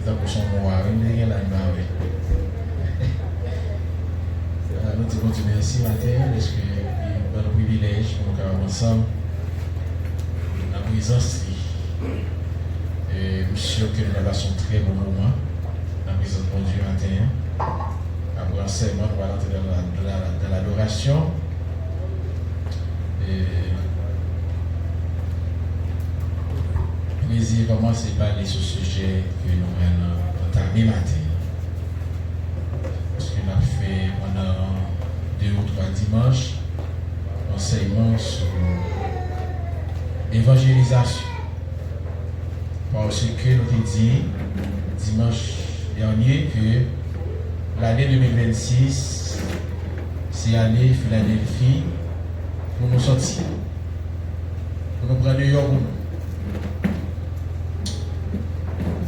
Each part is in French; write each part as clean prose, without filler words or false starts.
tant que son noir, il n'y a rien là. Nous te continuons ici matin parce que nous avons le privilège pour nous avoir ensemble dans la présence. Et je suis sûr que nous avons passé un très bon moment dans la présence de Dieu matin. Après l'enseignement, nous allons entrer dans l'adoration. Plaisir commencer par parler sur ce sujet que nous allons entamer matin. Parce que nous avons fait pendant 2 ou 3 dimanches enseignement sur l'évangélisation. Parce que nous avons dit dimanche dernier que l'année 2026, c'est l'année Philadelphie pour nous sortir. Pour nous prendre New York pour nous.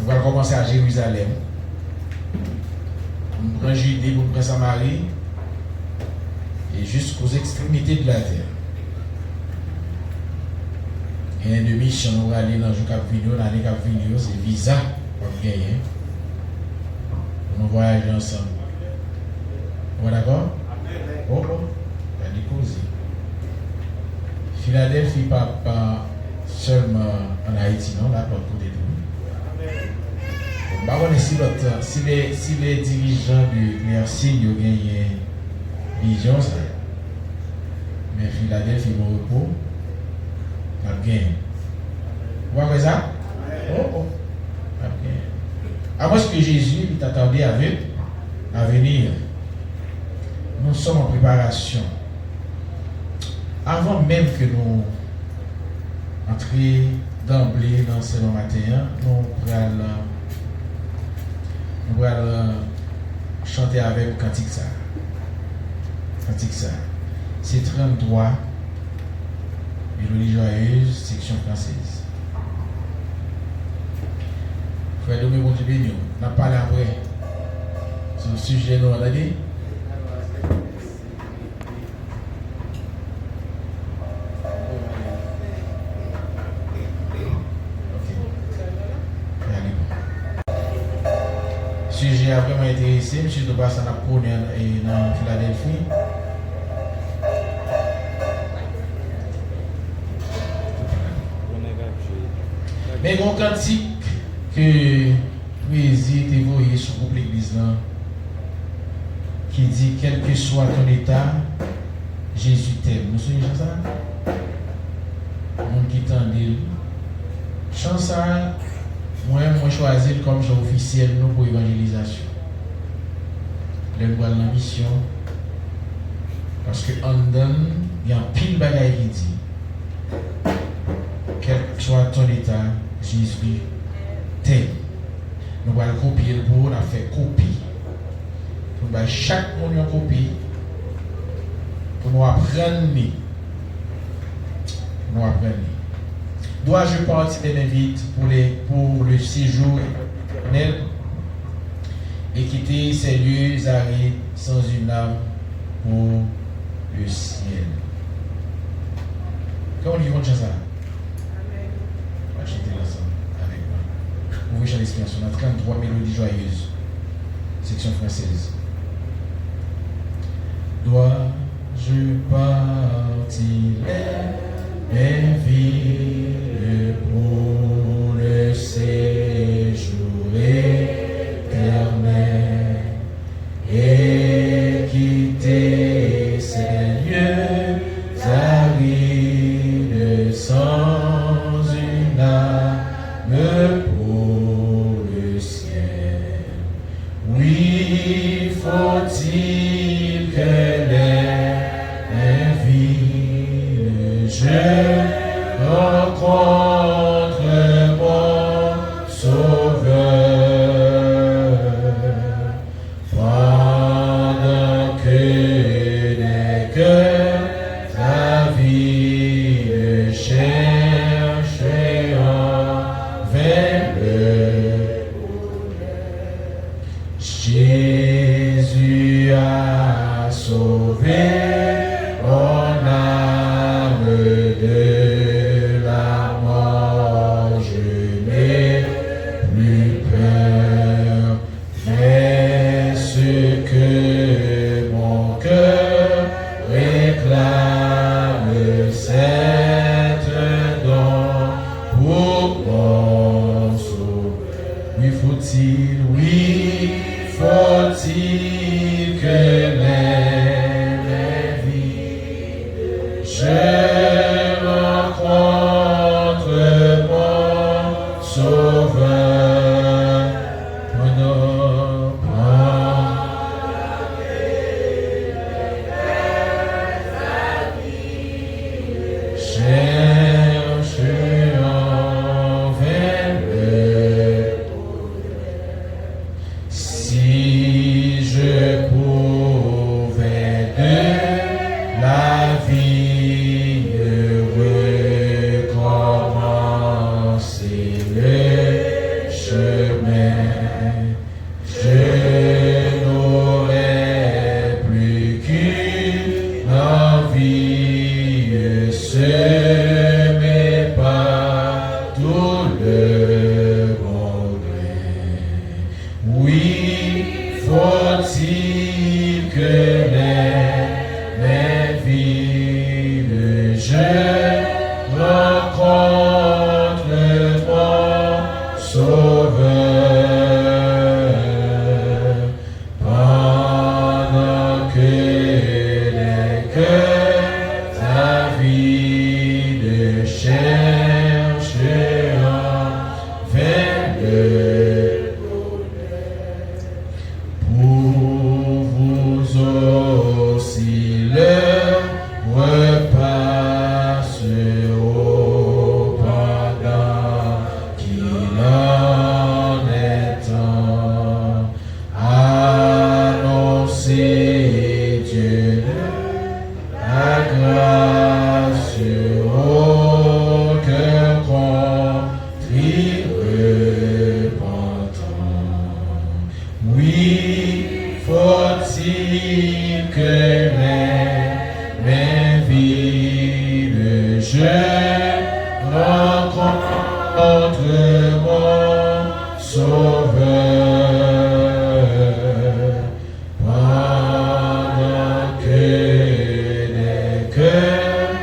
On va commencer à Jérusalem. On prend Judée, on prend Samarie et jusqu'aux extrémités de la terre. Il y a une mission, on va aller dans le Cap Vigno, l'année Cap Vigno, c'est visa pour gagner. On va voyager ensemble. On est d'accord? Oh, il y a des causes. Philadelphie, pas seulement en Haïti, non, là, pour côté de nous. Si les dirigeants du Merci ont gagné vision, mais Philadelphie, mon repos, a gagné. Vous voyez ça? Oh, a gagné. Avant que Jésus t'attendait à venir, nous sommes en préparation. Avant même que nous entrions d'emblée dans ce matin, nous allons chanter avec Cantique ça. Cantique ça. C'est 33, Mélodie joyeuse, section française. Frère Domé, bon Dieu béni, on a parlé après sur le sujet, nous on a dit. Le sujet a vraiment intéressé, M. Dobas en a connu dans Philadelphie. Mais il y a un cantique que Poésie est évoqué sur le groupe l'église qui dit quel que soit ton état, Jésus t'aime. Nous souvenons de ça? Le monde qui t'en dit. Chant ça. Moi, je choisis comme genre officiel nous pour l'évangélisation. Le voile la mission. Parce que en donne, il y a un pile de bagaille qui dit quel que soit ton état, Jésus t'aime. Nous allons copier le pour, on a fait copie. Nous allons chaque monde une copie pour nous apprendre. Nous apprendre. Dois-je partir de vite pour le séjour éternel et quitter ces lieux arides sans une âme pour le ciel? Comment on dit qu'on chante ça? On va chanter ensemble avec moi. Ouvrez chant l'inspiration. On a 33 mélodies joyeuses. Section française. Dois-je partir les villes pour le séjour éternel et quitter ces lieux arides sans une âme pour le ciel? Oui, faut-il que les villes je rencontre mon Sauveur pendant que des cœurs ta vie cherche envers le Jésus a sauvé mon âme de la mort, je n'ai plus peur. chercher en vain le pour vous aussi le repas au pendant qu'il en est temps. Annoncer Dieu la grâce au cœur contrit repentant. Oui, faut-il que les mains vides je rencontre mon Sauveur pendant que des cœurs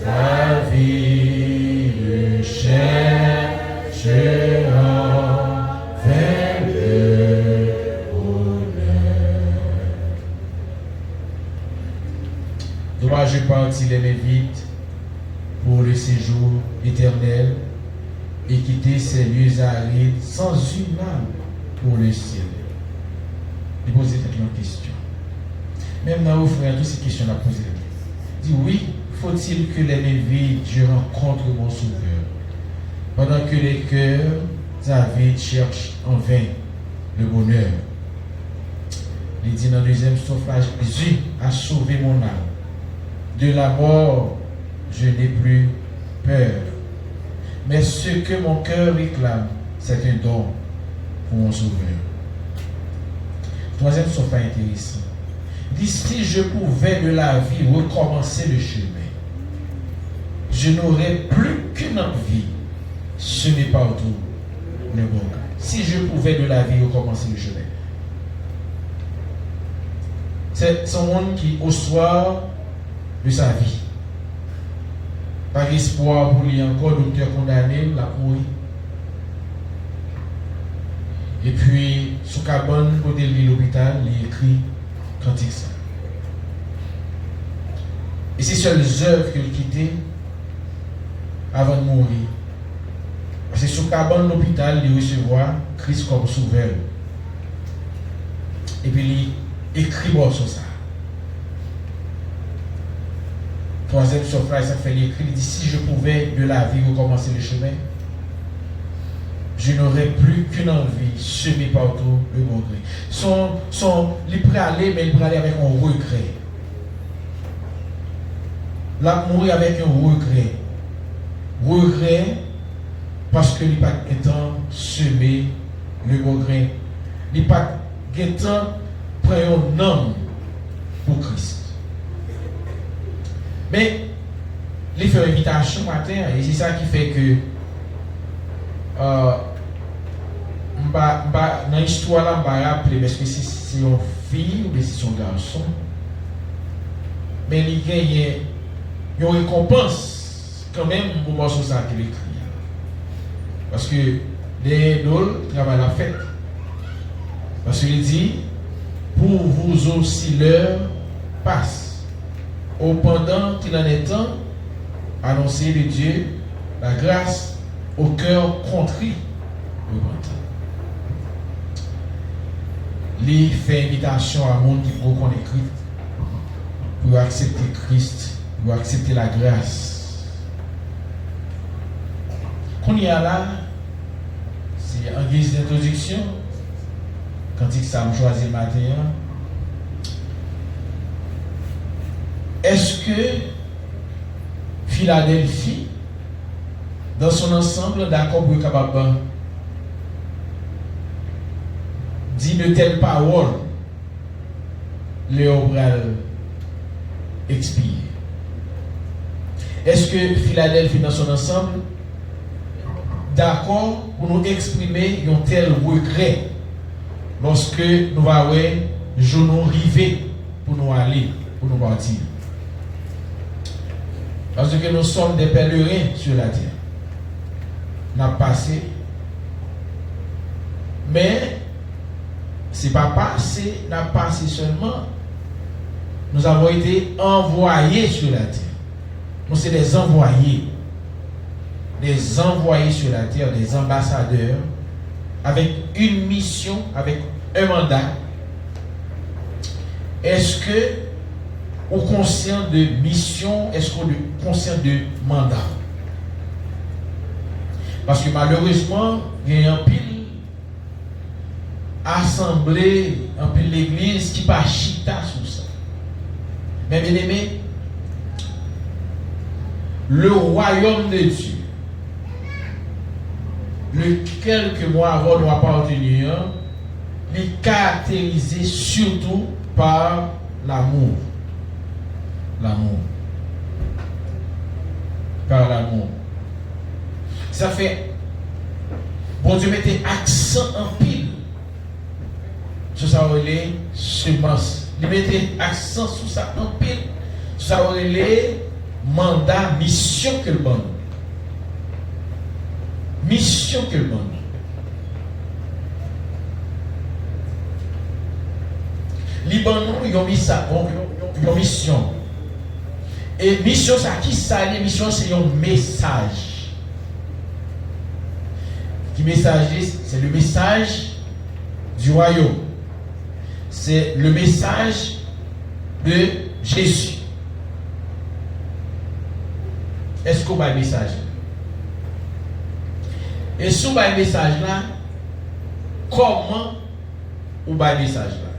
la vie le cherche vers le bonheur. Dois-je partir les mains vides pour le séjour éternel et quitter ces lieux arides sans une âme pour le ciel? Il posait une question. Même dans vos frères, toutes ces questions à poser. Il dit oui, faut-il que les mains vides je rencontre mon Sauveur pendant que les cœurs avides cherchent en vain le bonheur? Il dit dans le deuxième suffrage, Jésus a sauvé mon âme. De la mort, je n'ai plus peur. Mais ce que mon cœur réclame, c'est un don pour mon Sauveur. Troisième suffrage intéressant. Il dit, si je pouvais de la vie recommencer le chemin, je n'aurais plus qu'une envie, ce n'est pas autour le bon. Si je pouvais de la vie recommencer le chemin. C'est son monde qui, au soir de sa vie, par espoir pour lui encore, docteur condamné, la mourir. Et puis, sous cabane, côté de l'hôpital, il écrit cantique ça. Et c'est seules œuvres qu'il quittait avant de mourir. C'est sous cabane de l'hôpital, il recevoir Christ comme sauveur. Et puis, il écrit bon sur ça. Troisième suffrage, ça fait l'écrit, il dit, si je pouvais de la vie recommencer le chemin, je n'aurais plus qu'une envie, semer partout le regret. Il peut aller, mais il peut aller avec un regret. Là, mourir avec un regret. Regret, parce que il n'a pas étant semé le regret. Il n'a pas étant prendre un homme pour Christ. Mais, il fait une invitation matin, et c'est ça qui fait que dans l'histoire là, je ne vais pas rappeler est-ce que c'est une fille ou c'est un garçon. Mais il y a une récompense quand même pour moi sur ça qu'il écrit. Parce que les idoles travaillent la fête. Parce qu'il dit, pour vous aussi l'heure passe. Au pendant qu'il en est temps, annoncer de Dieu la grâce au cœur contrit. Il fait invitation à monde qui reconnaît Christ pour accepter Christ, pour accepter la grâce. Qu'on y a là, c'est en guise d'introduction, quand il s'est choisi le matin. Est-ce que Philadelphie, dans son ensemble, d'accord pour capable dit de telles paroles, Léo Bral expire? Est-ce que Philadelphie, dans son ensemble, d'accord pour nous exprimer un tel regret lorsque nous allons nous river pour nous aller, pour nous partir? Parce que nous sommes des pèlerins sur la terre. Nous avons passé. Mais, ce n'est pas passé, nous avons passé seulement. Nous avons été envoyés sur la terre. Nous sommes des envoyés. des envoyés sur la terre, des ambassadeurs, avec une mission, avec un mandat. Est-ce que vous êtes conscient de mission? Est-ce que vous êtes conscient de mandat? Parce que malheureusement, il y a un pile assemblée, un pile l'église qui pas chita sur ça. Mais bien aimé, le royaume de Dieu, quelques mois avant nous appartenir, est caractérisé surtout par l'amour. L'amour. Par l'amour. Ça fait, bon Dieu mettait accent en pile sur ça relais semence. Il mettait accent sur ça en pile sur ça relais mandat, mission que le bon. Mission que le bon. Liban, ils ont mis ça, ils ont mission. Et mission, ça qui ça, les missions, c'est un message. Qui message, c'est le message du royaume. C'est le message de Jésus. Est-ce qu'on a un message? Et si on a un message là, comment on a un message là?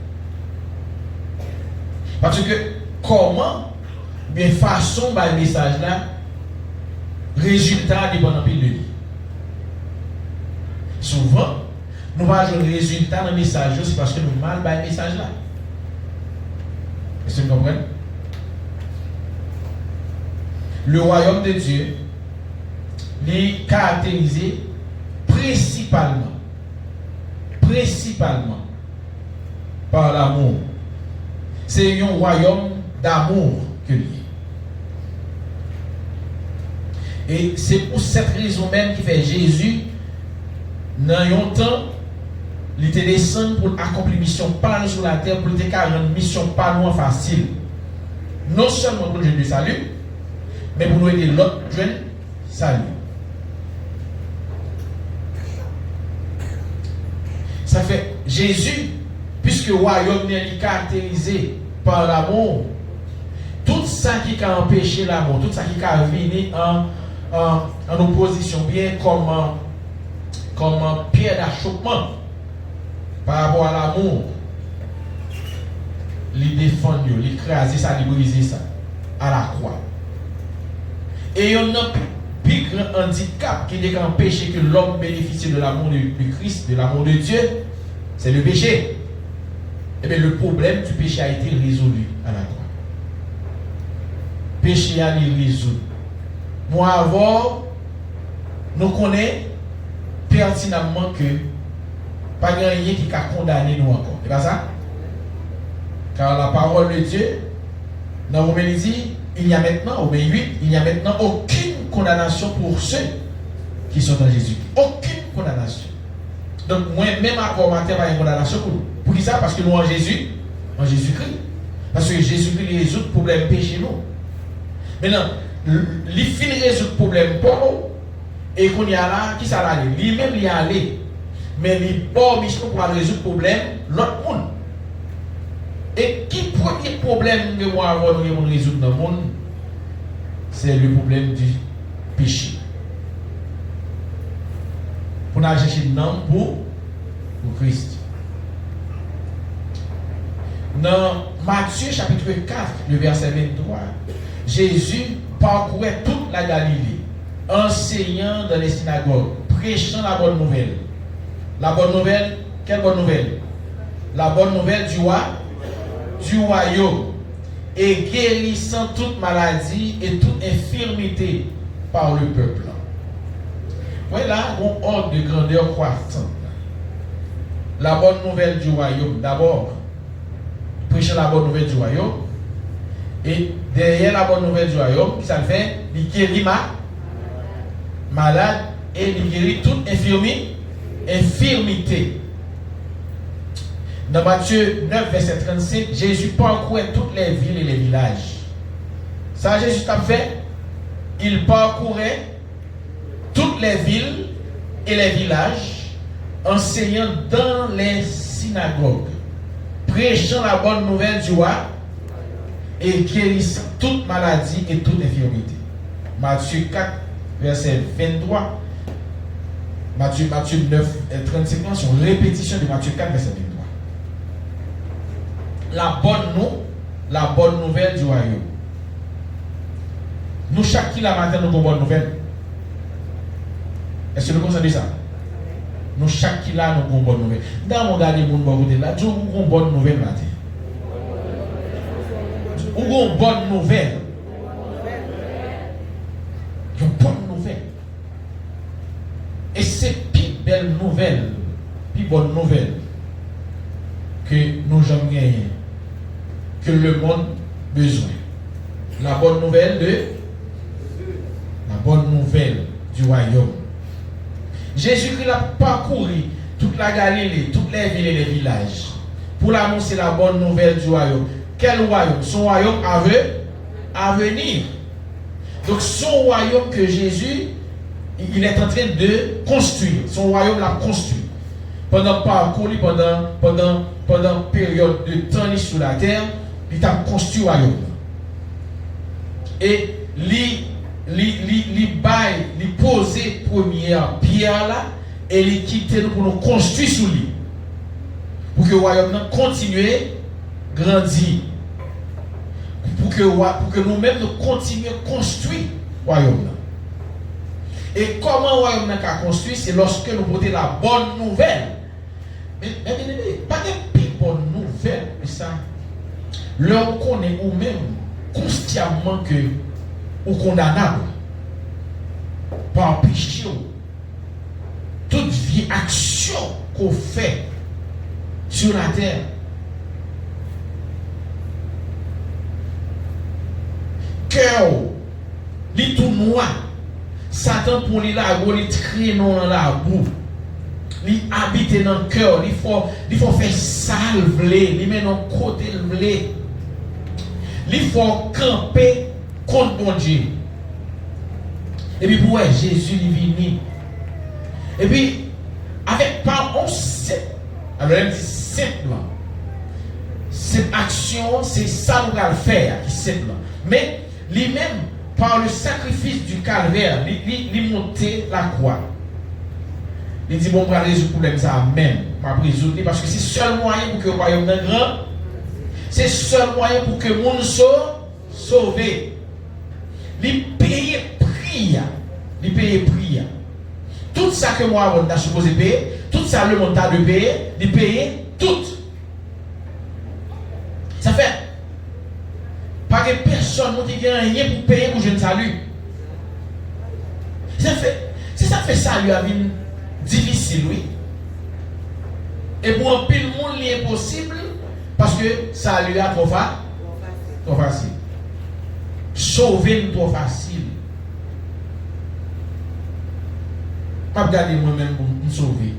Parce que comment, bien façon on a un message là, résultat dépend de lui. Souvent, nous avons un résultat dans le message, c'est parce que nous mal dans le message là. Est-ce que vous comprenez? Le royaume de Dieu est caractérisé principalement par l'amour. C'est un royaume d'amour que lui. Et c'est pour cette raison même qui fait Jésus, dans un temps, il était descendu pour accomplir mission par nous sur la terre, pour faire une mission pas loin facile. Non seulement pour le jeune du salut, mais pour nous aider l'autre jeune salut. Ça fait Jésus, puisque le royaume est caractérisé par l'amour, tout ça qui a empêché l'amour, tout ça qui a venu en opposition, bien comme pierre d'achoppement par rapport à l'amour, il défend, il écrase ça, il brise ça à la croix. Et il y a un plus grand handicap qui est empêché que l'homme bénéficie de l'amour de Christ, de l'amour de Dieu, c'est le péché. Et bien le problème du péché a été résolu à la croix. Péché a été résolu. Moi avant, nous connaissons pertinemment que pas rien qui a condamné nous encore. C'est pas ça? Car la parole de Dieu, dans Romains dit, il n'y a maintenant, au 8, il n'y a maintenant aucune condamnation pour ceux qui sont en Jésus. Aucune condamnation. Donc, moi, même à commentaire, il y a une condamnation pour nous. Pour qui ça? Parce que nous, en Jésus-Christ. Parce que Jésus-Christ résout le problème péché nous. Maintenant, il finit de résoudre le problème pour nous. Et qu'on y a là, qui ça l'a allé? Lui-même, il y a allé. Mais il n'est pas mission pour résoudre le problème l'autre monde. Et qui premier problème que moi avoir nous résoudre dans le monde, c'est le problème du péché. Pour nous chercher un nom pour Christ. Dans Matthieu chapitre 4, le verset 23, Jésus parcourait toute la Galilée, enseignant dans les synagogues, prêchant la bonne nouvelle. La bonne nouvelle, quelle bonne nouvelle? La bonne nouvelle du royaume, et guérissant toute maladie et toute infirmité par le peuple. Voilà un ordre de grandeur croissante. La bonne nouvelle du royaume, d'abord, prêcher la bonne nouvelle du royaume, et derrière la bonne nouvelle du royaume, ça le fait, il guérit malade et il guérit toute infirmité. Dans Matthieu 9, verset 35, Jésus parcourait toutes les villes et les villages. Ça, Jésus a fait. Il parcourait toutes les villes et les villages, enseignant dans les synagogues, prêchant la bonne nouvelle du roi et guérissant toute maladie et toute infirmité. Matthieu 4, verset 23. Matthieu 9, 35 sont répétition de Matthieu 4, verset 23. La bonne nouvelle du royaume. Nous, chaque la matin, nous avons une bonne nouvelle. Est-ce que nous concernons ça? Nous, chaque là, nous avons une bonne nouvelle. Dans mon dernier monde, là, nous avons une bonne nouvelle matin. Nous avons une bonne nouvelle. Une bonne nouvelle. Et c'est plus belle nouvelle, plus bonne nouvelle que nous avons gagné, que le monde a besoin. La bonne nouvelle du royaume. Jésus-Christ a parcouru toute la Galilée, toutes les villes et les villages pour annoncer la bonne nouvelle du royaume. Quel royaume? Son royaume à venir. Donc son royaume que Jésus, il est en train de construire. Son royaume l'a construit. Pendant parcours, pendant période de temps sur la terre, il a construit le royaume. Et il poser première pierre là et il quitter nous pour nous construire sous lui. Pour que le royaume continue à grandir. Pour que nous-mêmes nous continuions à construire le royaume. Et comment le royaume a construit? C'est lorsque nous portons la bonne nouvelle. Mais pas de plus bonne nouvelle que ça. L'homme connaît ou même consciemment que ou condamnable par péché. Toute vie action qu'on fait sur la terre. Cœur, li tout noir. Satan pour lui la go, il traîne dans la boue. Il habite dans le cœur, il faut faire salve, il met dans le côté le. Il faut camper contre mon Dieu. Et puis pour Jésus il vient. Et puis avec par on sait. Alors elle dit simplement. Cette action, c'est ça qu'on va faire, simplement. Mais lui-même, par le sacrifice du calvaire, il montait la croix. Il dit, bon, on va résoudre le problème ça même. On va résoudre parce que c'est le seul moyen pour que le royaume soit grand. C'est le seul moyen pour que le monde soit sauvé. Il paye prière. Il paye prière. Tout ça que moi, on a supposé payer, tout ça, le monde a de payer, il paye tout. Ça fait pas que personne qui gagne rien pour payer pour jeune salut. Ça fait salut à vie difficile, oui. Et pour un pile monde, il est impossible parce que salut a trop facile. Sauver trop facile. Pas garder moi-même pour me sauver.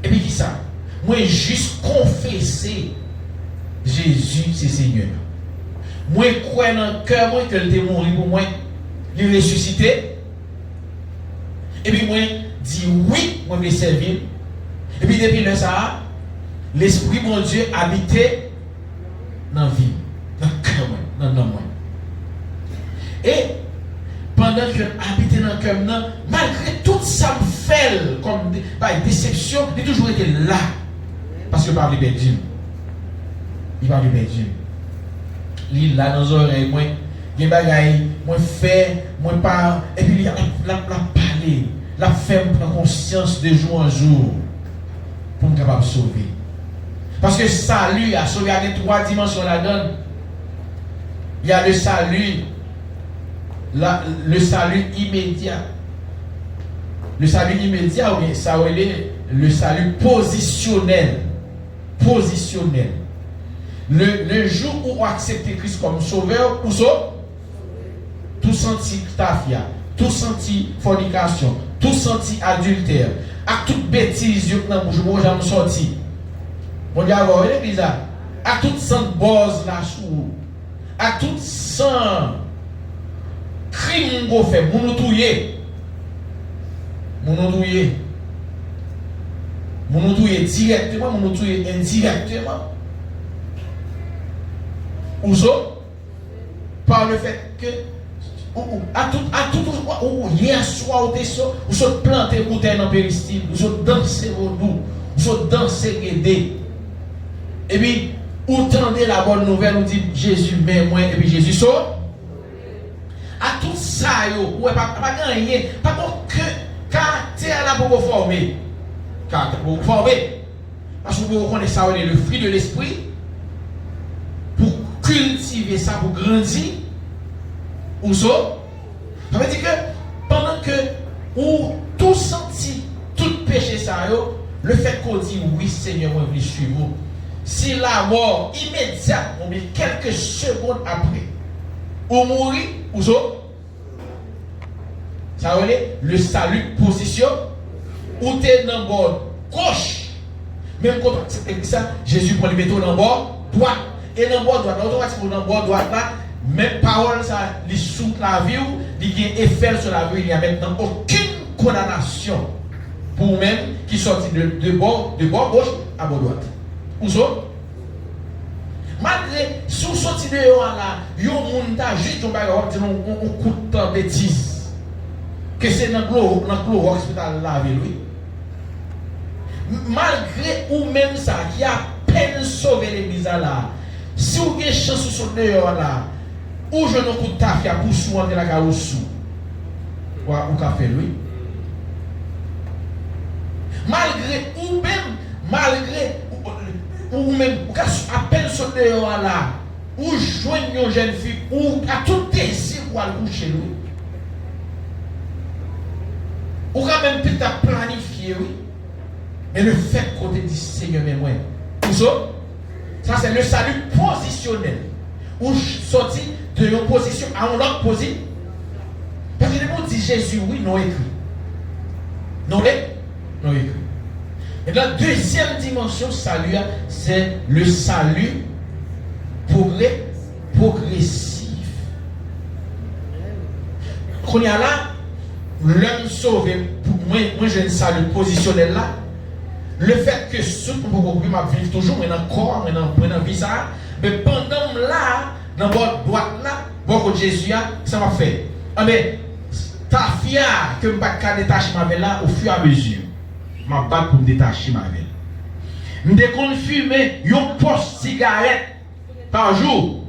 Et puis qui ça? Moi juste confesser Jésus c'est Seigneur. Moi crois dans le cœur moi que il est mort pour moi, il ressuscité. Et puis moi dis oui, moi me servir. Et puis depuis là ça, l'esprit mon Dieu habitait dans la vie, dans le cœur moi, dans moi. Et pendant que habité dans le cœur, malgré tout ça me fait comme déception, il a toujours été là. Parce que par les Belgium. Il parle de Belgium. Il est là dans les oreilles, moi, il y a des choses, moi fait, moi parle, et puis il a parlé, il a fait prendre conscience de jour en jour pour me capable de sauver. Parce que salut a sauvé à trois dimensions là-dedans. Il y a le salut. Le salut immédiat. Le salut immédiat, oui, ça est le salut positionnel. Positionnel. Le jour où on accepte Christ comme sauveur, ou ça, tout senti tafia, tout senti fornication, tout senti adultère, à toute bêtise, je me sorti. Mon Dieu, vous l'église, à toute sans base là sous, à toute sans crime qu'on fait, pour nous touiller. Mon douillé. Mon douillé directement, mon douillé indirectement. Ou ça, par le fait que à tout hier soir ou se planter pour terre dans péristyle, ou se danser au nous, ou se danser aider. Et puis ou tendez la bonne nouvelle, ou dit Jésus mais moi et puis Jésus sort. À tout ça yo, ouais pas gagner, pas que caractère là pour vous former. Caractère pour vous former. Parce que vous connaissez ça, le fruit de l'esprit pour cultiver ça pour grandir. Ou ça, ça veut dire que pendant que ou tout senti, tout péché ça yo, le fait qu'on dit oui Seigneur, moi je suis vous. Si la mort immédiatement, mais quelques secondes après, ou mourir, ou ça, ça veut dire le salut position, ou tu es dans le bord gauche, même quand ça, Jésus prend le métaux dans le bord droit, et dans le bord droit, automatiquement dans le bord droit là, même parole, ça, les sous la vie, il y a effet sur la vie, il n'y a maintenant aucune condamnation pour même qui sortit de bord gauche à bord droite. Ou ça? Malgré sous sorti de là, il y a un monde qui juste un coup de bêtise. Que c'est dans le hospital là avec lui. Malgré ou même ça, qui a peine sauvé l'église là, si vous avez chance sur dehors là, ou je ne coup de tafia pour soigner la carousse, ou café lui. Malgré ou même à peine sur dehors là, ou joignent une jeune fille, ou à tout désir pour aller coucher lui. Ou quand même peut-être planifié, oui. Mais le fait qu'on te dit Seigneur, mais moi, tout ça c'est le salut positionnel. Ou sorti de une position à une autre position. Parce que le monde dit Jésus, oui, non écrit. Non écrit. Et la deuxième dimension salut, c'est le salut progressif. Quand il y a là, l'homme sauvé, pour moi j'ai un salut positionnel là. Le fait que ce que je vivre toujours, mais dans le corps, mais dans le visage, mais pendant là, dans votre droite là, votre Jésus, ça m'a fait. Mais ta fille que je ne peux pas détacher ma vie là au fur et à mesure. Je m'en bats pour me détacher ma vie. Je me fumer une poche cigarette par jour.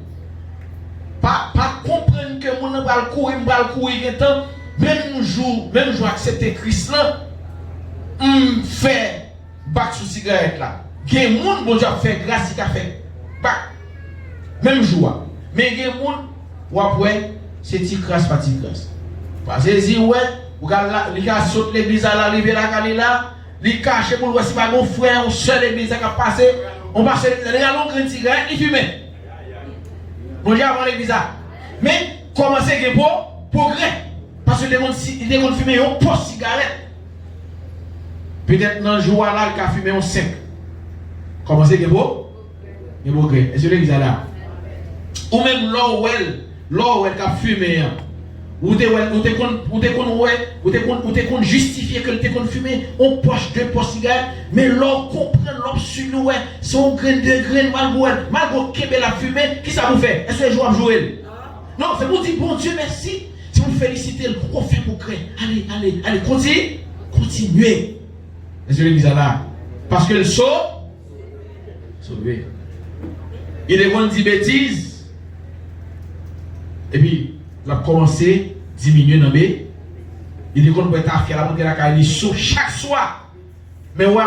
Pas comprendre que mon va courir, même jour accepter Christ là, fait battre sous cigarette là. Gen moun bon Dieu fait grâce qui a fait bac. Même jour. Mais gen moun ou après c'est ti grâce pas ti grâce. Parce que si ouais, ou gars li ka saute l'église à l'arrivée la Galila, li cache pour voir si pas mon frère ou seul l'église qui a passé, on passe l'église, regarde on grande cigarette, il fume. Bon Dieu avant l'église. Mais commencer gen progrès parce que les gens fument une poche cigarette. Peut-être dans le jour là, il a fumé un 5. Comment c'est que beau? Il est beau. Est-ce que l'église est là? Ou même l'or qui a fumé. Ou te justifier que tu as fumé, on poche deux poches cigarettes, mais l'or comprend l'or sur nous, c'est un grain de grain, malgré qu'il a fumé, qui ça vous fait? Est-ce que je vais jouer? Non, c'est pour dire bon Dieu merci. Si vous félicitez, pourquoi faire pour créer? Allez, continuez. Est-ce que l'église est là? Parce que le sauvé. Il est bon de dire bêtises. Et puis, il a commencé à diminuer dans B. Il est bon de faire la monter la caille chaque soir. Mais ouais,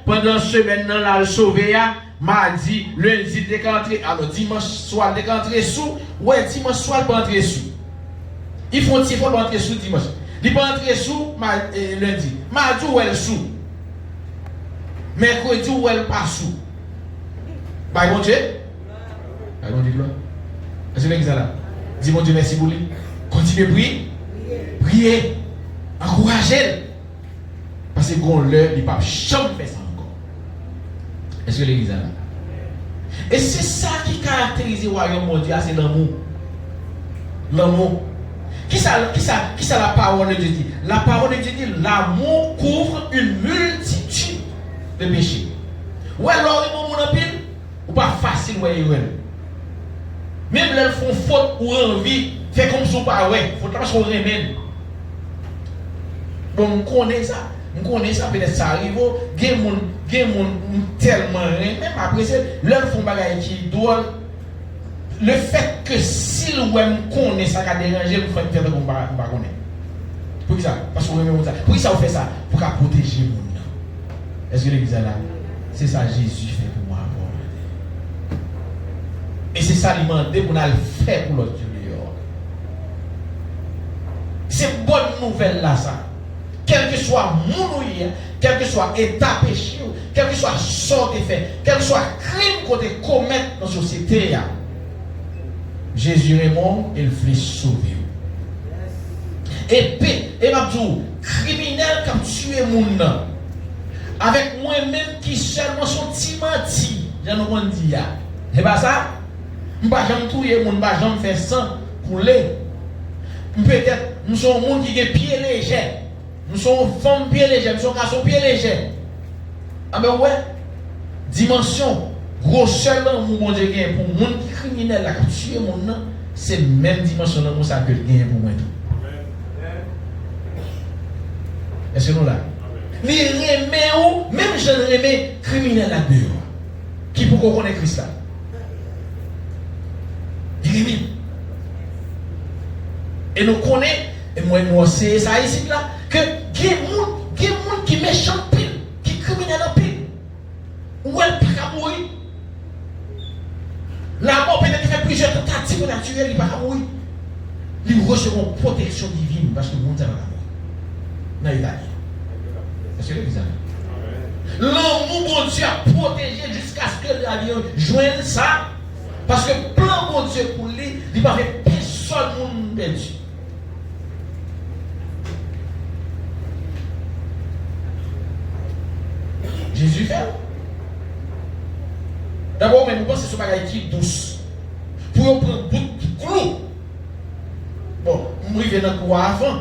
pendant une semaine, là, le sauvé, mardi, lundi, il est rentré. Alors, dimanche soir, il est rentré sous. Ouais, dimanche soir, il est rentré sous. Il faut rentrer sous dimanche. Il peut rentrer sous lundi. Mardi, où est sous? Mercredi, où elle passe sous? Bah, bon Dieu. Bah, bon Dieu, gloire. Est-ce que l'église est là? Dis mon Dieu, merci pour lui. Continuez à prier. Priez. Encouragez. Parce que quand l'heure, il ne peut pas jamais faire ça encore. Est-ce que l'église est là? Et c'est ça qui caractérise le royaume mondial, c'est l'amour. L'amour. Qui ça la parole de Dieu dit? La parole de Dieu dit l'amour couvre une multitude de péchés. Ouais, alors, ils vont pile, ou pas facile, ouais. Même là, ils font faute ou envie, fait comme ça, pas ouais, faut pas qu'on remède. Bon, on connaît ça, peut-être ça arrive, il y a des gens tellement, même après ça, là, ils font bagaille qui doit. Le fait que s'il me connaît ça, va déranger, vous faites faire comme vous ne connaissez. Pour qui ça? Parce que vous aimez ça. Pour qui ça vous fait ça? Pour protéger mon nom. Est-ce que l'église est là? C'est ça Jésus fait pour moi. Et c'est ça lui demander pour nous le faire pour l'autre. C'est bonne nouvelle là ça. Quel que soit mon ouïe, quel que soit état péché, quel que soit sort de fait, quel que soit crime qu'on commet dans la société. Jésus est mort et il voulait sauver. Et m'a dit, criminel comme tuer mon nom. Avec moi-même qui seulement sont timati. J'en ai dit. C'est pas ça? Je ne vais pas tuer mon, je ne vais pas faire sang pour les. Peut-être, nous sommes gens qui ont pieds légers. Nous sommes femmes pieds légers, nous sommes garçons pieds légers. Ah ben ouais, dimension. Grosseur l'amour mon Dieu gagne pour monde qui criminel là qui tue mon nom, c'est même dimension l'amour ça que gagne pour moi tout. Est-ce que nous là? Les remet ou même je remets criminel là dehors. Qui pour qu'on connaisse Christ là? Il remet. Et nous connaissons et moi c'est ça ici là que des monde qui méchant pile, qui criminel en pile. Ou elle pas mourir. La mort peut-être fait plusieurs tentatives naturelles, il ne va pas mourir. Il reçoit une protection divine parce que le monde ne va pas mourir. Dans l'Italie. Est-ce que vous avez? L'amour, bon Dieu, a protégé jusqu'à ce que l'avion joigne ça. Parce que le plan, bon Dieu, pour lui, il va faire personne perdu. Jésus fait. D'abord, mais nous pensons que c'est un bagage qui est douce. Pour nous prendre bout de clou. Bon, nous arrivons dans le courant avant.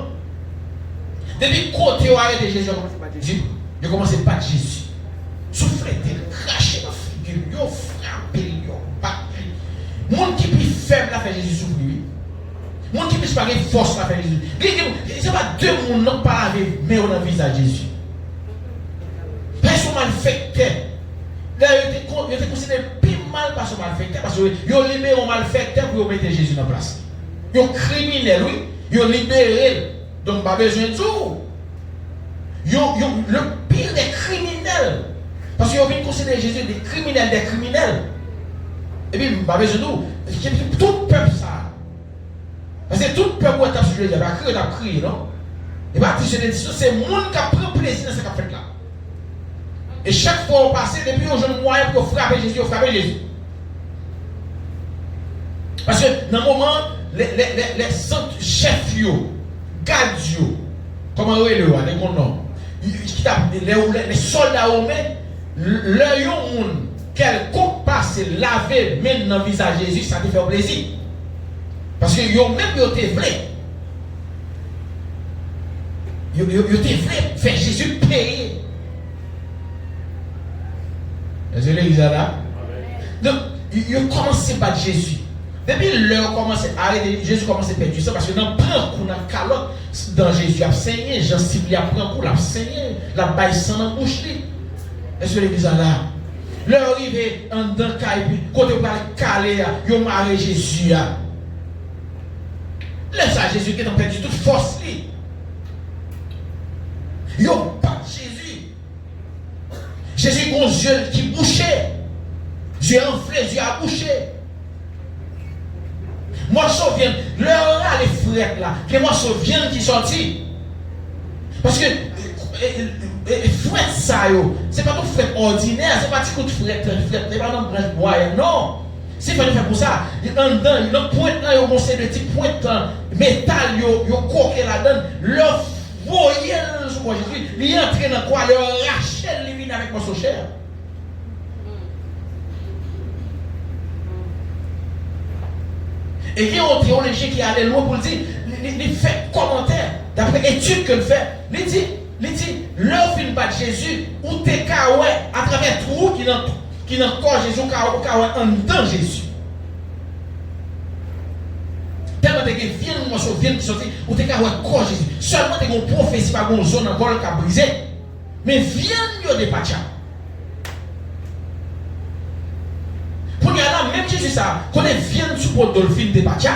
Depuis côté où arrêté Jésus, je commence à battre Jésus. Souffler, cracher dans la figure, frapper, battre. Le monde qui est plus faible a fait Jésus souffrir. Le monde qui est plus pas force a fait Jésus. Ce n'est pas deux mondes qui pas avec mais on a visage Jésus. Personne malfecteur. Il était considéré plus mal par son malfecteur parce qu'ils ont libéré un malfecteur pour mettre Jésus en place. Ils ont criminel, oui. Ils ont libéré. Donc, pas besoin de tout. Ils ont le pire des criminels. Parce qu'ils ont considérer Jésus des criminels. Et puis, pas besoin de tout. Tout peuple ça. Parce que tout peuple est sur Jésus. Il a crié, non? Et pas c'est le monde qui a pris plaisir dans ce qu'il a fait là. Et chaque fois on passe, depuis on jeune moyen pour frapper Jésus, Parce que dans le moment, les chefs, gardiens, comment on est les soldats romains, leur monde, quelqu'un passe, laver même dans le visage de Jésus, ça te fait plaisir. Parce que yo même été vrai. Yo été vrai, faire Jésus payer. Est-ce que l'église est là? Donc, ils ont commencé par Jésus. Depuis l'heure commencé à arrêter, Jésus commence à perdre du sang parce que dans le coup, dans la calotte, dans Jésus a saigné, Jean Cible a pris un coup, il a saigné, la baille sang dans la bouche. Est-ce que l'église est là? L'heure arrivée en dedans, côté par calé, ils ont marié Jésus. Laisse ça, Jésus qui a perdu toute force. Ils ont pas Jésus. Jésus a un yeux qui bouchait. Yeux enflés, yeux à boucher. Moi, je souviens, l'heure là, les frères là, que moi, je souviens qui sortit. Parce que, frère ça, c'est pas tout frère ordinaire, c'est pas tout frère, c'est pas dans le branche bois, non. C'est pas faire pour ça. En dedans, il y a un point là, il y a un petit point métal, il y a un coquet là-dedans, leur voyez sur moi Jésus, il est entré dans quoi, le Rachel, il vient avec moi son cher. Et il y a un théologien qui allait loin pour dire, il fait commentaire, d'après étude que le fait, il dit, leur film pas de Jésus, ou t'es kaoué à travers tout qui dans le corps Jésus, kaoué en dedans Jésus. Tellement que vient nous morceau vient qui sorti ou t'es kaoué corps Jésus. Seulement t'es une prophétie pas une zone encore qui a brisé. Mais viens yo de pacha. Pour y aller même Jésus ça, quand il vient sur le dolphin de pacha.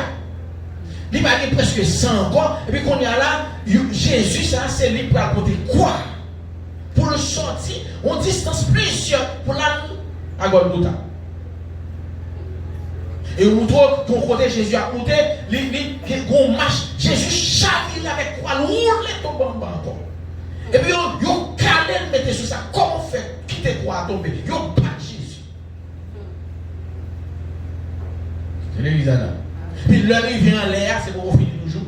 Il va y presque 100 encore et puis qu'on y a là Jésus ça c'est lui pour apporter quoi? Pour le sortir, on distance plusieurs pour la à Golgotha. Et on trouve qu'on côté Jésus a monté, qu'on marche, Jésus chaville avec quoi, roule ton bambam encore. Et puis yo calé le mettre sur ça, comment faire quitter quoi tomber, yo pas Jésus. C'est l'église là. Puis l'heure il vient en l'air, c'est pour finir toujours.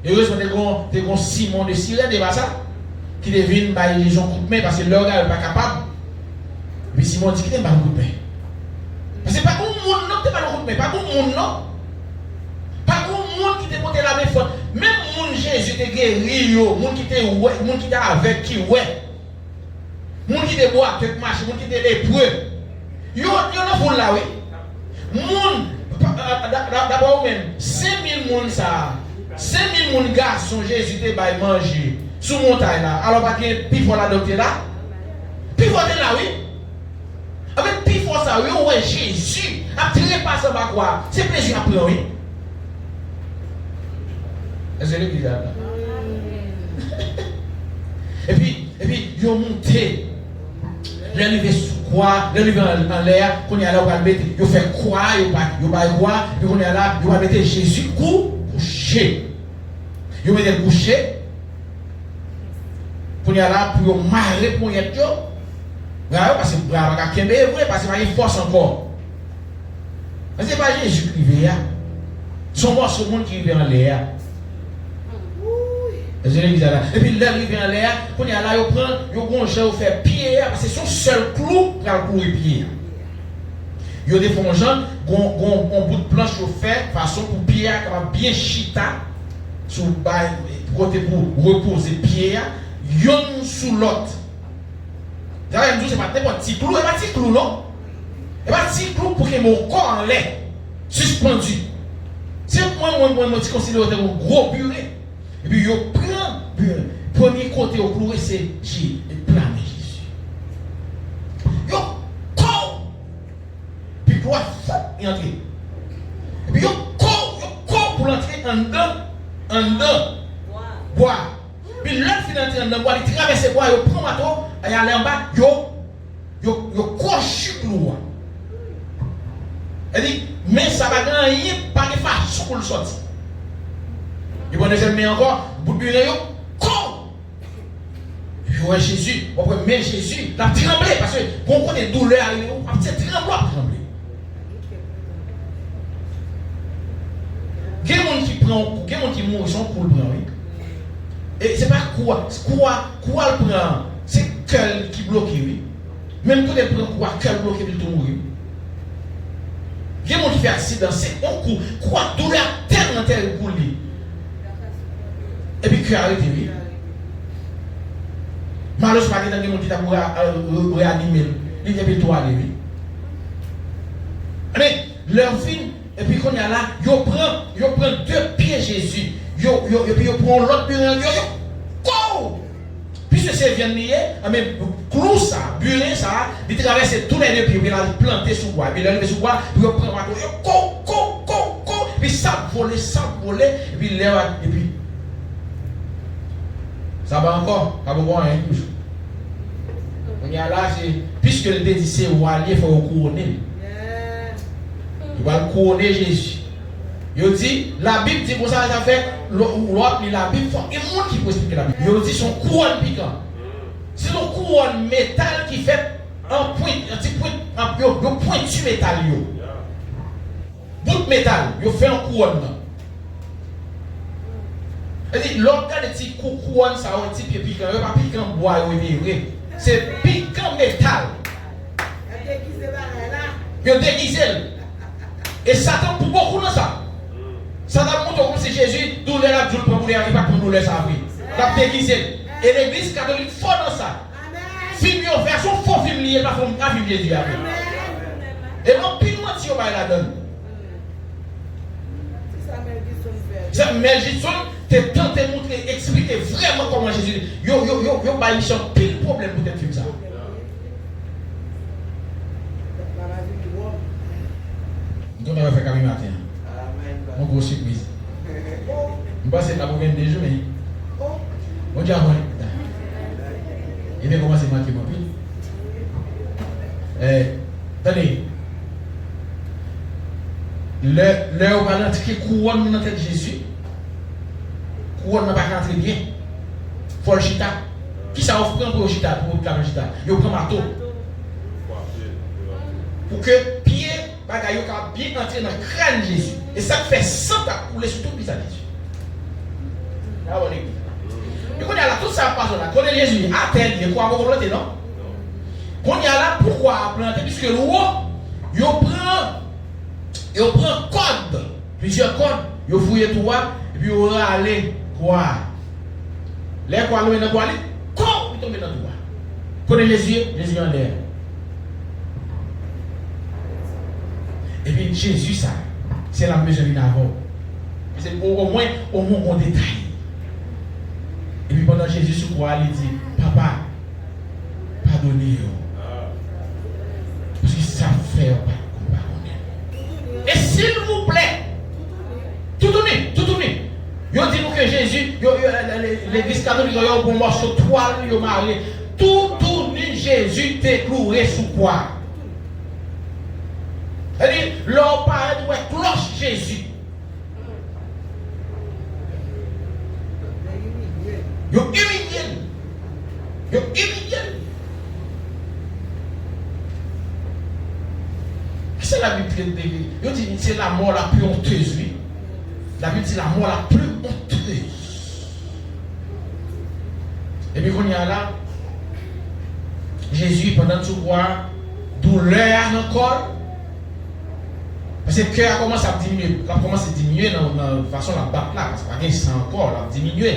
Et heureusement t'es gon Simon de Cyrène et ça qui devine par les gens coup de main parce que leur gars n'est pas capable. Mais Simon dit qu'il n'est pas un coup de main. Parce que pas comme monde non, t'es pas le coup de main, pas comme monde non. Pas comme monde qui te porté la main forte. Même monde Jésus te guéri yo, monde qui te ouais, monde qui t'a avec qui ouais. Monde qui te boit, te marche, monde qui te lépreux. Yo non pour là oui. Monde d'abord même 5000 monde ça. 5000 moun garçons Jésus te bail manger sous montagne là. Alors pas que puis faut la docteur là. Puis faut là oui. Avec puis faut ça oui ouais Jésus a tiré pas ça pas quoi. C'est plaisir à prendre oui. Est-ce que l'église là? Et puis yo monté. L'élevé sous quoi, l'élevé en l'air, qu'on y a là on va mettre, yo fait quoi, yo pas quoi, puis qu'on y a là, yo va mettre Jésus couché. Yo met le coucher pour y aller là pour marrer pour y être parce que brava ka kembe vrai parce que il force encore. Mais c'est pas Jésus qui vient. Son morceau monde qui vient en l'air. Et puis là il vient en l'air, pour y aller là yo prend yo gonche yo fait pied parce que c'est son seul clou pour courir pied. Yo des font gens gon bout de planche yo fait façon pour pied capable bien chita sous bail côté pour reposer pied yon sous l'autre. D'ailleurs c'est pas n'importe petit clou, et pas petit clou non. Et pas petit clou pour que mon corps en l'air suspendu. C'est moi tu considère un gros buret. Et puis yo prend premier côté au clou c'est Jésus, le plan de Jésus. Yo corps puis quoi y entrer. Et puis yo corps pour entrer en dedans bois. Puis l'autre finance en dedans bois, il traverse bois, il prend bateau, il aller en bas, yo coche clou. Elle dit mais ça va gagner pas de façon pour le sortir. Il va nous mettre encore bout de bureau corps. Ouais Jésus, on peut mettre Jésus, l'a tremblé parce que on connaît douleur, on va trembler. Quel monde qui prend, quel monde qui mourut son pour le prendre, oui. Et c'est pas quoi le prend, c'est cœur qui bloque, oui. Même quand il prend quoi, cœur bloqué, il tout mourir. Quel monde qui fait accident, c'est on coup, quoi douleur tellement pour lui. Et puis cœur arrêté, oui. Malheureusement, il y a des gens qui ont réanimé, il y a des gens oui. Mais leur vie. Et puis quand il y a là, ils prennent 2 pieds Jésus. Et puis ils prennent l'autre burin. Puisque c'est bien lié, mais clou ça, burin ça, il traverse tous les 2 pieds, il a planté sous bois. Puis il a levé sous bois, puis il prend un puis ça vole, et puis il lève, et puis ça va encore, ça va voir un toujours. On y a là, puisque le dit c'est roi, il faut couronner. Il va couronner Jésus. Il dit, la Bible dit pour ça, ça fait l'autre, la Bible, il y a monde qui peut expliquer la Bible. Il dit son couronne piquant. C'est son couronne métal qui fait un petit point, un pointu métal. Bout de métal, il fait un couronne. Il dit, l'autre cas de petit couronne, ça a un petit pied piquant, il pas piquant bois, c'est piquant métal. Il déguisé. Et Satan pour beaucoup dans ça. Ça t'a montré comme si Jésus, douleur la joue pour mourir, il va pour douleur ça après. La déguisé. Et l'église catholique fort dans ça. Film yo version faux film lié pas film Jésus après. Et non pile menti au bail la donne. Ça Mel Gibson t'es tenté montrer expliquer vraiment comment Jésus yo bail mission pile problème pour te film ça. Donc on va faire comme matin. Mon gros surprise. Je pense que c'est la pour 22 jours mais on dit à moi. Il va commencer à manquer mon pied. Attendez. L'heure où on va entrer couronne dans la tête de Jésus. Couronne n'a pas rentré bien. Faut le chita. Qui ça offre pour le chita, pour le chita? Il prend marteau. Pour que pied bagaille bien entrer dans le crâne de Jésus. Et ça fait sang à couler sur tout le visage de Jésus. Là on est. Et quand il y a là, tout ça passe là. Quand Jésus a terre, il faut avoir planté, non? Quand il y a là, pourquoi planter? Puisque le roi, il prend code, plusieurs codes, il fouille tout, et puis il va aller quoi? Les quoi, il va aller, quand il tombe dans tout. Quand Jésus en l'air. Et puis Jésus, ça, c'est la mesure d'une avant. C'est au moins on détaille. Et puis pendant Jésus sur croix, il dit, papa, pardonnez-vous. Parce que ça fait pas qu'on pardonne. Et s'il vous plaît, tout tourner. Ils dit nous que Jésus, l'église catholique, il y a un bon morceau de toile, il y a marié. Tout tourner, Jésus t'est cloué sous quoi? C'est-à-dire, l'homme paraît doit cloche Jésus. Yo humilié. C'est la Bible yo dit c'est la mort la plus honteuse, oui. La Bible dit la mort la plus honteuse. Et puis quand il y a là, Jésus pendant tout voir douleur encore. Parce que le cœur commence à diminuer. Il commence à diminuer dans la façon de la battre là. Parce qu'il n'y a pas encore, il a diminué.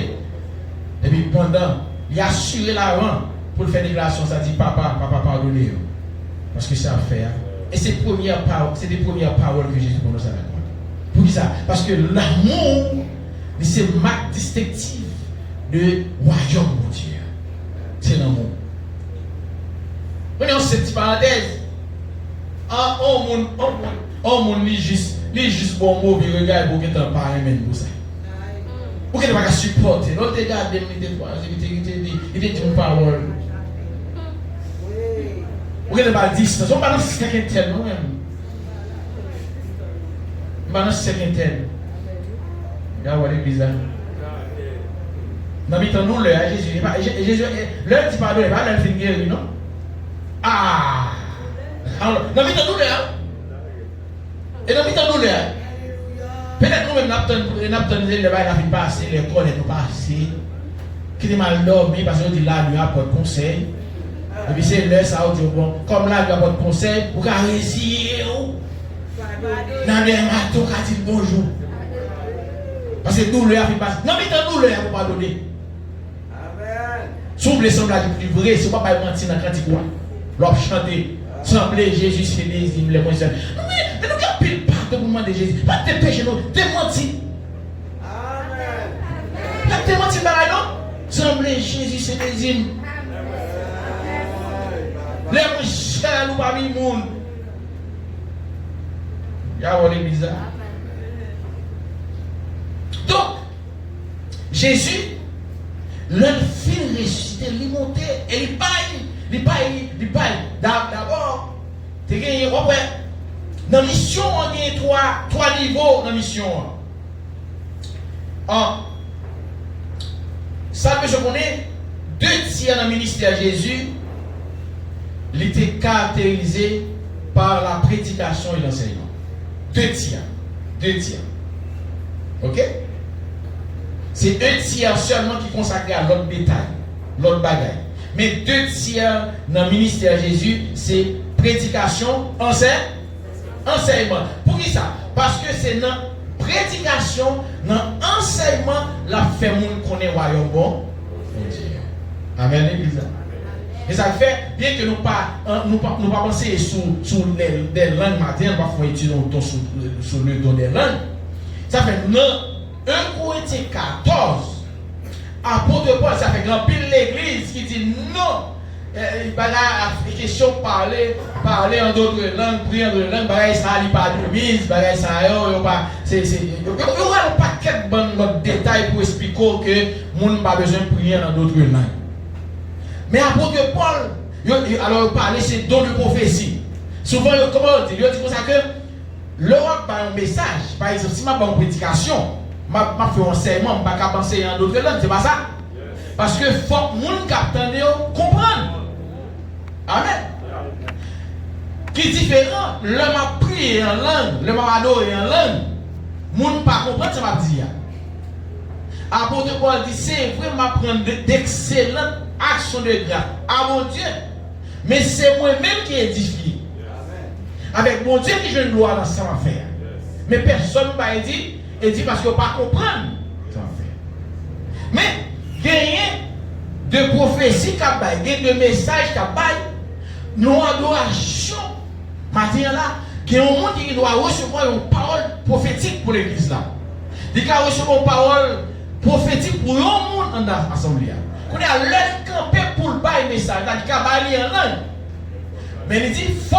Et puis pendant, il a assuré l'avant pour le faire déclaration, ça dit papa, pardonnez-vous. Parce que c'est à faire. Et c'est des premières paroles que Jésus prononce avec moi. Pour qui ça? Parce que l'amour, c'est une marque distinctive de royaume de Dieu. C'est l'amour. On est en cette parenthèse. On lit juste bon mot, puis regarde pour que tu en parles même pour ça. Pour que tu ne pas supporter. L'autre regarde, il te dit une parole. Pour que tu ne pas dire ça. On ne va pas dans ce quelqu'un tel, non même. On va dans ce quelqu'un tel. Regarde, c'est bizarre. Dans le temps, nous, Jésus, l'heure dit pardon, il va aller faire guérir, non? Ah! Dans le temps, nous, et dans le temps, nous, peut-être nous-mêmes, nous avons les bails qui passent, l'école est passée, qui est mal dormi parce qu'on dit là, nous avons pas de conseil. Et puis c'est là, ça, on dit bon, comme là, nous avons pas de conseil, pour qu'à résister, dans les matins, on dit bonjour. Parce que nous, nous passé. Non, mais dans nous, nous avons pas donné. Si vous voulez sembler plus vrai, si vous ne pouvez pas mentir dans le cantique, l'on chanter, sembler Jésus, c'est les hymnes, les moyens. Mais nous avons pile pas de mouvement de Jésus. Pas de péché, non, de mentir. Amen. Pas de mentir, non? Sembler Jésus, c'est les hymnes. Les moyens, nous parmi le monde. Il y a un bizarre. Donc, Jésus, le fil ressuscité, il montait et il paye. D'abord, tu as gagné, dans la mission, on a trois niveaux dans la mission. Ça, je connais, 2 tiers dans le ministère de Jésus, il était caractérisé par la prédication et l'enseignement. 2 tiers. Ok? C'est 1 tiers seulement qui est consacré à l'autre détail, l'autre bagaille. Mais 2 tiers dans le ministère de Jésus, c'est prédication, enseignement. Pour qui ça? Parce que c'est dans prédication, dans l'enseignement, la fait moun connaît royaume bon. Amen, l'église. Et ça fait, bien que nous pas penser sur des langues matin, parfois étudier sur le don des langues. Ça fait, dans 1 Corinthiens 14, apôtre Paul, ça fait grand pile l'église qui dit non. Il y a question de parler en d'autres langues, prier en d'autres langues, ça n'est pas de mise, ça n'est pas. Il n'y aura pas quelques bons détails pour expliquer que les gens n'ont pas besoin de prier en d'autres langues. Mais apôtre Paul, alors il parlait, c'est don de prophétie. Souvent, comment on dit? Il dit comme ça que l'Europe a un message. Par exemple, si je fais une prédication, je fais un enseignement, je ne peux pas penser en d'autres langues, c'est pas ça? Parce que il faut que les gens comprennent. Amen. Qui est différent, l'homme a prié en langue, l'homme a adoré en langue, les gens ne pas comprendre ce que je dis. Apôtre Paul dit, c'est vrai, je prendre d'excellentes actions de grâce à mon Dieu. Mais c'est moi-même qui édifie. Avec mon Dieu qui je ne dois dans cette affaire. Mais personne ne m'a dit, parce qu'on ne pas comprendre cette affaire. Mais, gagner de prophéties qu'il y a de messages qu'il nos adorations, maintenant là, qu'il y a un monde qui doit recevoir une parole prophétique pour l'église là. Il doit recevoir une parole prophétique pour le monde dans l'assemblée. On est à l'heure camper pour le bail message, il doit aller en langue. Mais il dit, il faut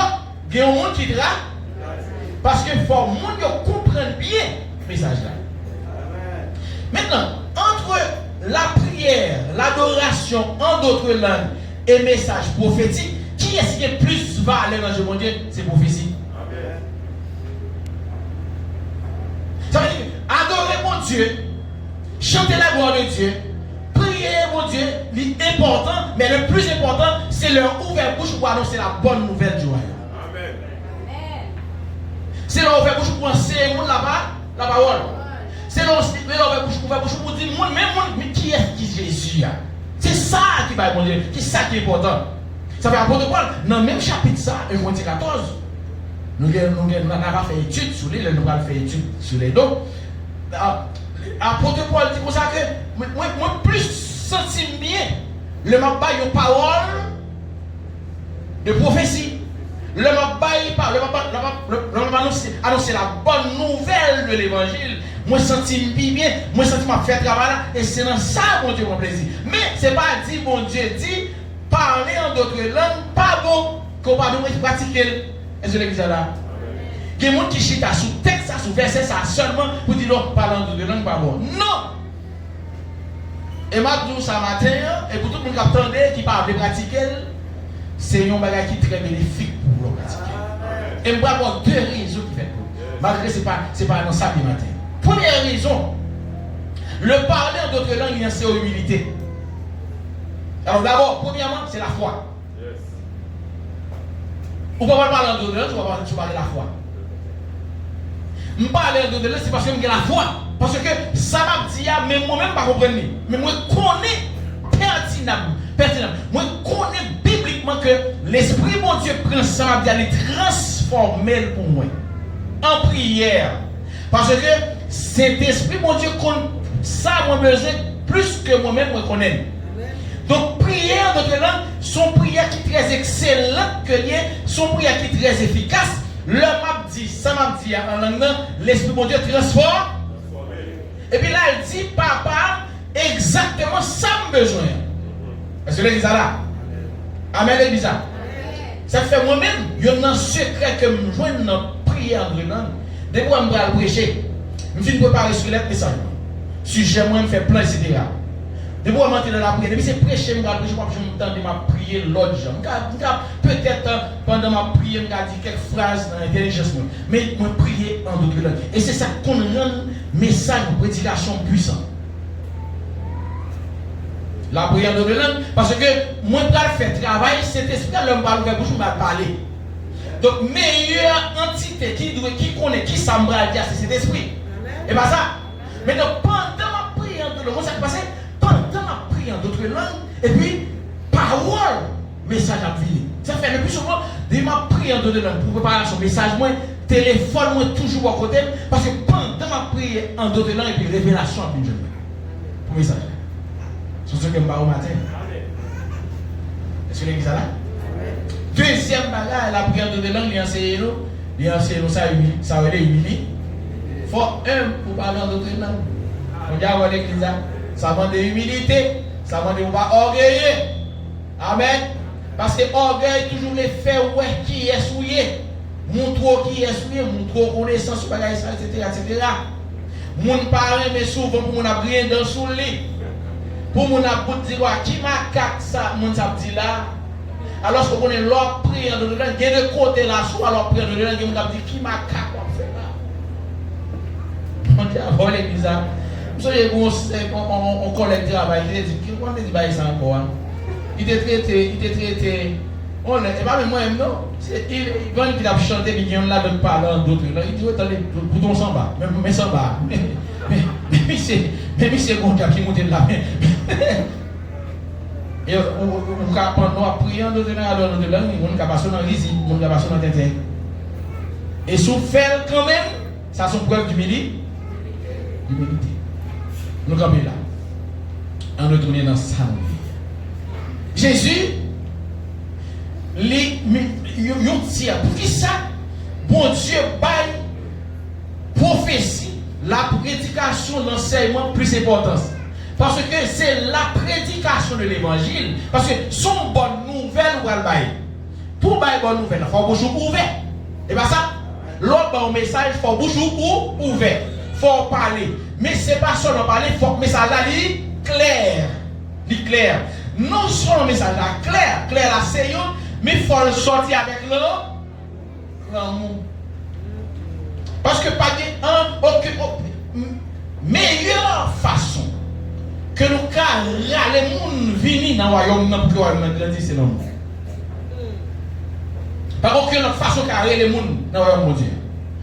qu'il y ait un monde qui dira, parce qu'il faut que le monde comprenne bien le message là. Maintenant, entre la prière, l'adoration en d'autres langues et message prophétique, qui est-ce qui est plus valeur dans le monde? C'est prophétie. Ça veut dire adorer mon Dieu, chanter la gloire de Dieu, prier mon Dieu, c'est important, mais le plus important, c'est leur ouvert bouche pour annoncer la bonne nouvelle du royaume. C'est leur ouvert bouche pour enseigner la parole. C'est leur ouvert bouche pour dire, mais qui est Jésus? C'est ça qui va mon Dieu, c'est ça qui est important. Ça fait apôtre Paul, dans le même chapitre, ça, 1 Corinthiens 14, nous avons fait étude sur les, nous avons fait étude sur les dons. Apôtre Paul dit comme ça que moi plus senti bien le m'a une parole de prophétie. Le m'a annoncer la bonne nouvelle de l'évangile. Moi senti bien, moi senti m'a fait travail là, et c'est dans ça mon Dieu mon plaisir. Mais c'est pas dit mon Dieu dit parler en d'autres langues, pas bon, qu'on va nous pratiquer. Est-ce que l'église est là? Il y a des gens qui chita sous texte, sous verset, ça seulement pour dire non, parler en d'autres langues, pas bon. Non! Et ma dit ça matin, et pour tout le monde qui attendait, qui parle de pratiquer, c'est un bagage qui est très bénéfique pour vous pratiquer. Et je vais avoir deux raisons qui font pour. Malgré que ce n'est pas dans samedi matin. Première raison, le parler en d'autres langues, il y a une humilité. Alors d'abord, premièrement, c'est la foi. On ne peut pas parler en d'autres langues, tu vas parler de la foi. Je parle en d'autres langues, c'est parce que j'ai la foi. Parce que ça m'a dit, mais moi-même, je ne comprends pas. Mais moi, je connais pertinemment. Moi, je connais bibliquement que l'Esprit mon Dieu prend ça, m'a dit, aller transformer pour moi. En prière. Parce que cet Esprit mon Dieu connaît ça, moi, besoin plus que moi-même, je connais. Donc, prière de langue, son prière qui est très excellente, son prière qui est très efficace. Le m'a dit, ça m'a dit en langue, l'Esprit mon Dieu transforme. Et puis là, elle dit, papa, exactement ça me besoin. Est-ce que l'église est là? Amen, l'église. Ça fait moi-même, il y a un secret que je joins dans la prière de langue. Dès que je vais prêcher, je vais préparer sur les messages. Sujet, moi, je fais plein, etc. De vous monter dans la prière, depuis c'est prêcher, je vais prêcher, je vais prier l'autre jour. Peut-être pendant ma prière, je vais dire quelques phrases dans l'intelligence. Mais je vais prier en d'autres langues. Et c'est ça qu'on rend message de prédication puissant. La prière de langue, parce que moi, je vais faire travail, cet esprit, l'homme va ouvrir bouche, je vais parler. Donc, meilleure entité qui connaît, qui s'embra dire, c'est cet esprit. Et pas ça. Mais donc, pendant ma prière de langue, ça qui passe? Pendant ma prière en d'autres langues, et puis, parole, message à venir. Ça fait le plus souvent, de ma prière en d'autres langues, pour préparer son message, moi, téléphone moi toujours à côté parce que pendant ma prière en d'autres langues et puis révélation d'une jeune pour message. C'est ce que je me au matin. Est-ce que l'église est là? Deuxième bagage, la prière en d'autres langues, il enseigne nous ça va être humilié. Il faut pour parler en d'autres langues. On dit à l'église, ça demande de l'humilité, ça demande de ne pas orgueiller. Amen. Parce que orgueil toujours les fait ouais qui est souillé. Montre qui est souillé, montre connaissance, etc. Mon parent, mais souvent pour mon abri dans sous lit. Pour mon abri dire qui m'a cac ça, mon ça dit là. Alors que on est l'autre prière de dedans, il y a de côté là, soit l'autre prière de dedans, il y a dit qui m'a cac on fait là. On dit avant l'église. Vous savez, on collecte le travail, il dit qu'on dit bah ça encore. Il était traité. On est pas même moi-même, non. Il va nous chanter, mais il y en a d'autres parlant d'autres. Il dit, attendez, bouton s'en va. Mais s'en va. Mais c'est bon qui monte de la main. Et on va prendre prier en d'autres langues, on va passer dans le risible, on va passer dans le tête. Et si on fait quand même, ça c'est une preuve d'humilité. Nous sommes là. On retourne dans sa vie. Jésus, yon tire. Pour qui ça? Bon Dieu baille prophétie, la prédication, l'enseignement plus importance. Parce que c'est la prédication de l'évangile. Parce que son bonne nouvelle ou elle baille. Pour bailler bonne nouvelle, il faut bouche ouvert. Et bien ça, l'autre bon message, il faut bouche ouvert. Il faut parler. Mais ce n'est pas seulement parler, il faut que le message là clair. Clair. Non seulement le message là clair là c'est mais il faut le sortir avec l'amour. Parce que pas de meilleure façon que nous car les gens venir dans le royaume pour que le royaume grandisse, c'est l'amour. Par aucune façon carré les gens dans le royaume de Dieu.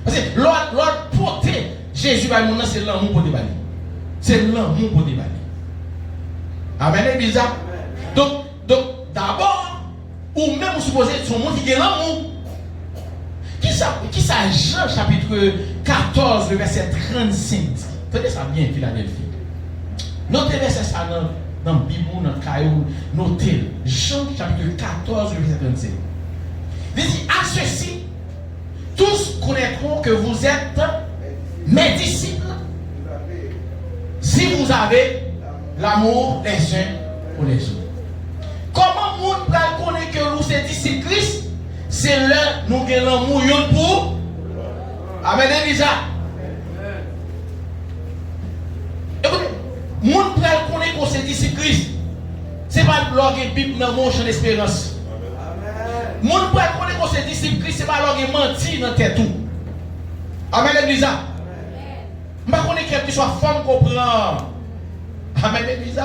Parce que l'autre portée Jésus va nous c'est l'amour pour déballer. C'est l'amour pour déballer. Amen, c'est bizarre. Donc d'abord, ou même vous supposez son monde qui est l'amour. Qui ça Jean chapitre 14, le verset 35. Tenez ça bien, Philadelphie. Notez verset ça dans la Bible, dans le caillou. Notez Jean chapitre 14, le verset 35. Il dit, à ceci, tous connaîtront que vous êtes mes disciples. Si vous avez l'amour les uns pour les autres. Comment monde peut connaître que nous c'est disciples Christ? C'est là nous avons l'amour pour. Amen déjà. Écoutez, monde peut connaître que c'est disciples Christ. C'est pas le blog et Bible dans mon champ d'espérance. Monde peut connaître que c'est disciples Christ, c'est pas le blog et mentir dans tête tout. Amen l'église. Je ne sais pas quelqu'un qui soit femme comprend. Amen l'église.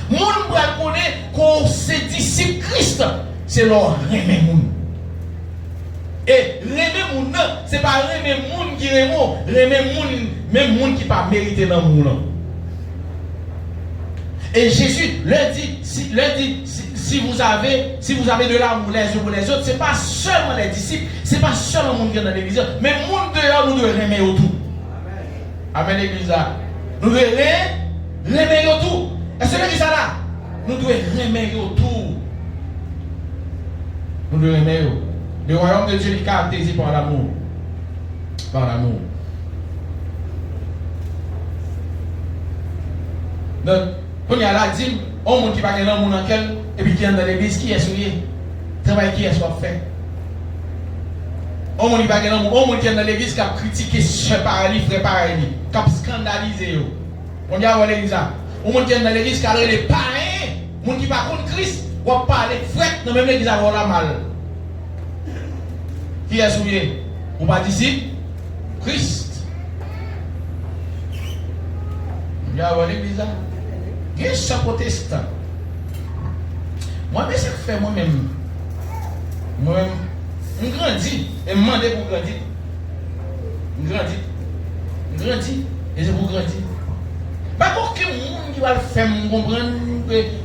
Moun pral connaît qu'on c'est disciple Christ, c'est leur remet moun. Et remet moun non, c'est pas remet moun qui remet moun même moun qui pas mérité dans moun. Et Jésus leur dit si vous avez de l'amour les uns pour les autres, c'est pas seulement les disciples, c'est pas seulement moun qui est dans l'église, mais moun dehors nous devons remettre autour. Amen l'église. Nous devons remettre autour. Est-ce que ça là? Nous devons remettre autour. Nous devons remettre. Le royaume de Dieu est caractérisé par l'amour. Par l'amour. Donc, quand il y a là, dit, on monde qui va gagner l'amour dans quel, et puis qui est dans l'église, qui est souillé. Travail qui est soit fait. On monde qui va gagner l'amour, on monde qui est dans l'église qui a critiqué ce paradis, frère paradis, qui a scandalisé. On dit à l'église. Au monde qui est dans l'église, qui a les parrains, les gens qui parlent contre Christ, ou parler frère dans même l'église avoir la mal. Qui est souillé? Ou pas disciple? Christ. Il y a l'église. Il y a ce protestant. Moi-même, c'est que fait moi-même. Moi-même, je grandis et je demande pour grandir. Je grandis et je vous grandis. Pas aucun monde qui va le faire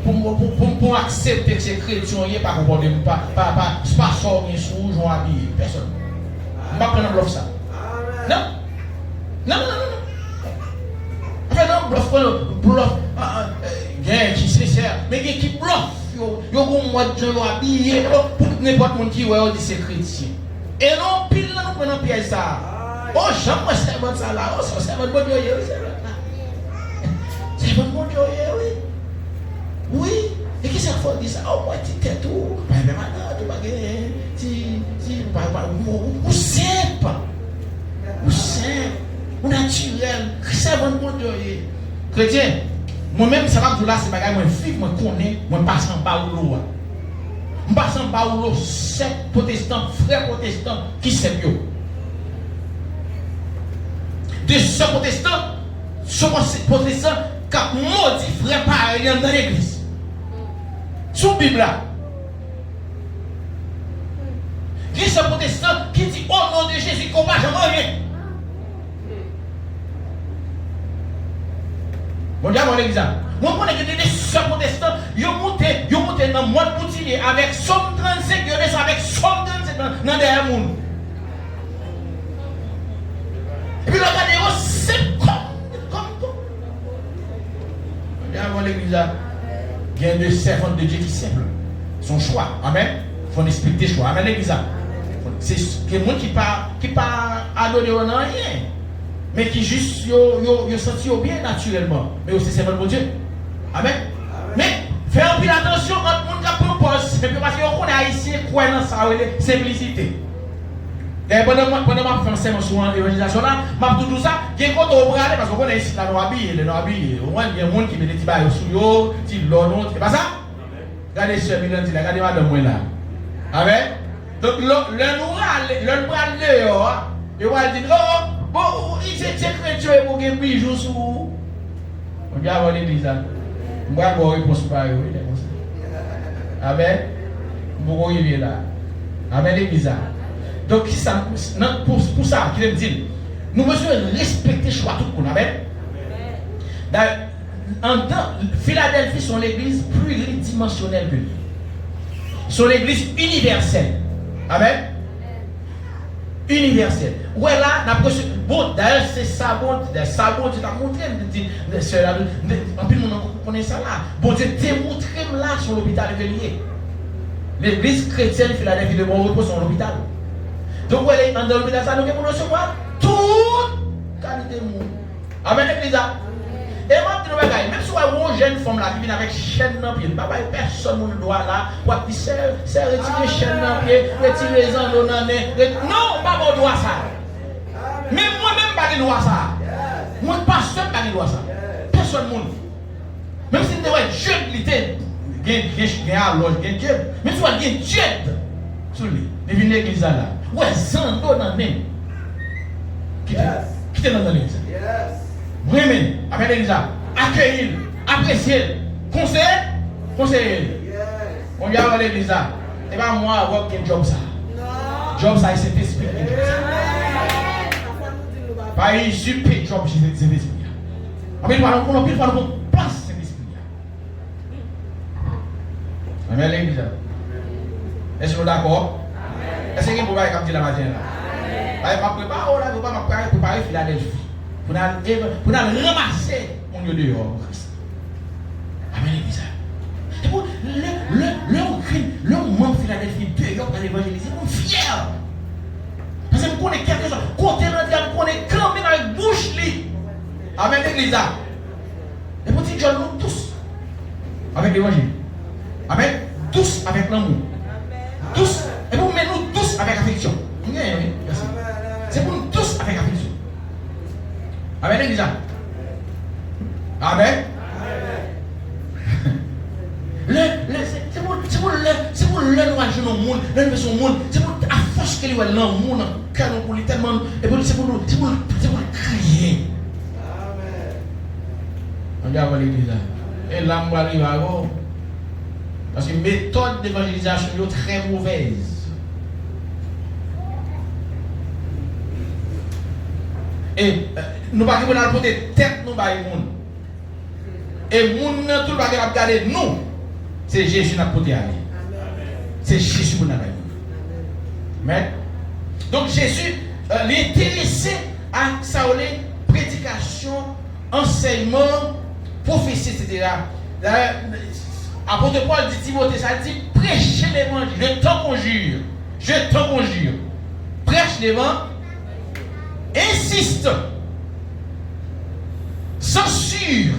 comprendre pour accepter que ces chrétiens n'est pas comporté pas sortir sous joint habillé personne. Je ne vais pas prendre un bluff ça. Non. Non, non, non, non. Enfin, non, bluff. Il y a qui c'est sincère, mais il y a qui bluff. Il y a un mois de gens habillés pour n'importe qui dit ouais, c'est chrétien. Et non, pile là, nous prenons piège ça. Oh, j'aime ça, bon ça là. Oh, c'est votre bon Dieu, oui, c'est votre bon Dieu, oui. Oui. Et qui ça fait dire ça? Oh, moi, tu t'es tout. Mais maintenant, tu vas gagner. Ou simple. Ou simple. Ou naturel. C'est votre bon Dieu. Chrétien, moi-même, ça va vous là, c'est pas moi vivre, moi connais, moi passe en bas ou l'eau. Je passe en bas ou l'eau, c'est protestants, frères protestants, qui c'est mieux. De ce protestant, qui a maudit frère pareil dans l'église. Sous la Bible là. Il y a ce protestant qui dit au nom de Jésus qu'on ne va jamais rien. Bon Dieu, mon l'église. Moi, je connais que ce protestant, ils ont monté dans le mois de Poutinier avec Somme 35, ils ont avec Somme 35 dans derrière le monde. Et puis, regardez, c'est comme tout. Bon Dieu, mon l'église. Il y a des servants de Dieu qui sont simples. Son choix. Amen. Il faut respecter le choix. Amen, l'église. C'est quelqu'un qui ne pas adoré rien. Mais qui juste yo senti bien naturellement. Mais aussi c'est mon Dieu. Amen. Mais faites un peu attention quand le monde propose. C'est parce qu'on connaît haïtien quoi dans ça, simplicité. Et pendant que je fais un sermon sur l'évangélisation là, je tout ça, il y a un côté au bras parce qu'on connaît ici, là, nous habillés. Au moins, il y a un monde qui met des petits bails sous l'eau, qui l'ont, c'est pas ça? Regardez ce Milan, regardez madame moi là. Amen. Donc, le bras dehors, il va dire, oh, bon, il s'est chrétien pour qu'il bijou sous. On vient avoir l'église là. Je vais avoir une réponse par eux. Amen. Vous arrivez là. Amen, l'église là. Donc, pour ça, qui me dit, nous devons respecter le choix tout le monde. Amen. En temps, Philadelphie, sont l'église pluridimensionnelle que nous. Sont l'église universelle. Amen. Universelle. Ouais, là, bon, d'ailleurs, c'est ça, bon, tu t'as montré, en plus, on connaît ça là. Bon, Dieu t'es montré là sur l'hôpital de Vélier. L'église chrétienne Philadelphie de Bon Repos sont l'hôpital. Donc, vous allez dans l'hôpital, ça nous devons recevoir toute qualité de monde. Amen, l'église. Et moi, je dis, même si vous avez une jeune femme là qui vient avec chaîne dans le pied, personne ne doit là, ou à dire, c'est retirer chaîne dans le pied, retirer les anneaux dans le nez. Non, pas mon droit ça. Même moi-même, pas de droit ça. Moi, pasteur, pas de droit ça. Personne ne. Même si vous avez Dieu, il y a un loge, il y a Dieu. Même si vous avez Dieu sur lui, il vient l'église là. Ouais, sans dos dans le nez. Quittez dans l'église. Vraiment, avec l'église, accueillir, apprécier, conseiller. On vient à l'église, et bien moi, avoir quel job ça? Job ça, c'est esprit. Pas une super job, c'est esprit. On peut pas nous place cet esprit. Amen, l'église. Est-ce que vous êtes d'accord? Est-ce que vous pouvez comme dire la matin là? Je vais préparer Philadelphie. Pour nous ramasser mon Dieu dehors. Amen, l'église. Et pour le membre Philadelphie dehors dans l'évangélisme, on est fiers. Parce que nous connaissons quelque chose. Quand on connaît campé dans la bouche. Amen, l'église. Et pour dire, nous tous avec l'évangile. Amen. Tous avec l'amour. Tous. Et pour nous tous avec affection. Merci. C'est pour nous tous avec affection. Amen, l'église. Amen. C'est pour le noir dans le monde, le monde, c'est pour la force qu'il y a dans le monde, car nous voulons tellement, et c'est pour crier. Amen. Regarde l'église. Et là, on va arriver à vous. Parce que la méthode d'évangélisation est très mauvaise. Et nous ne pouvons pas porter tête nous par le monde. Et le monde, tout le monde va regarder nous. C'est Jésus qui a porté à lui. C'est Jésus qui a porté à lui. Mais, Donc Jésus l'intéressé à sa prédication, enseignement, prophétie, etc. Apôtre Paul dit Timothée, ça dit prêchez l'évangile, je t'en conjure, prêche l'évangile, insiste, censure,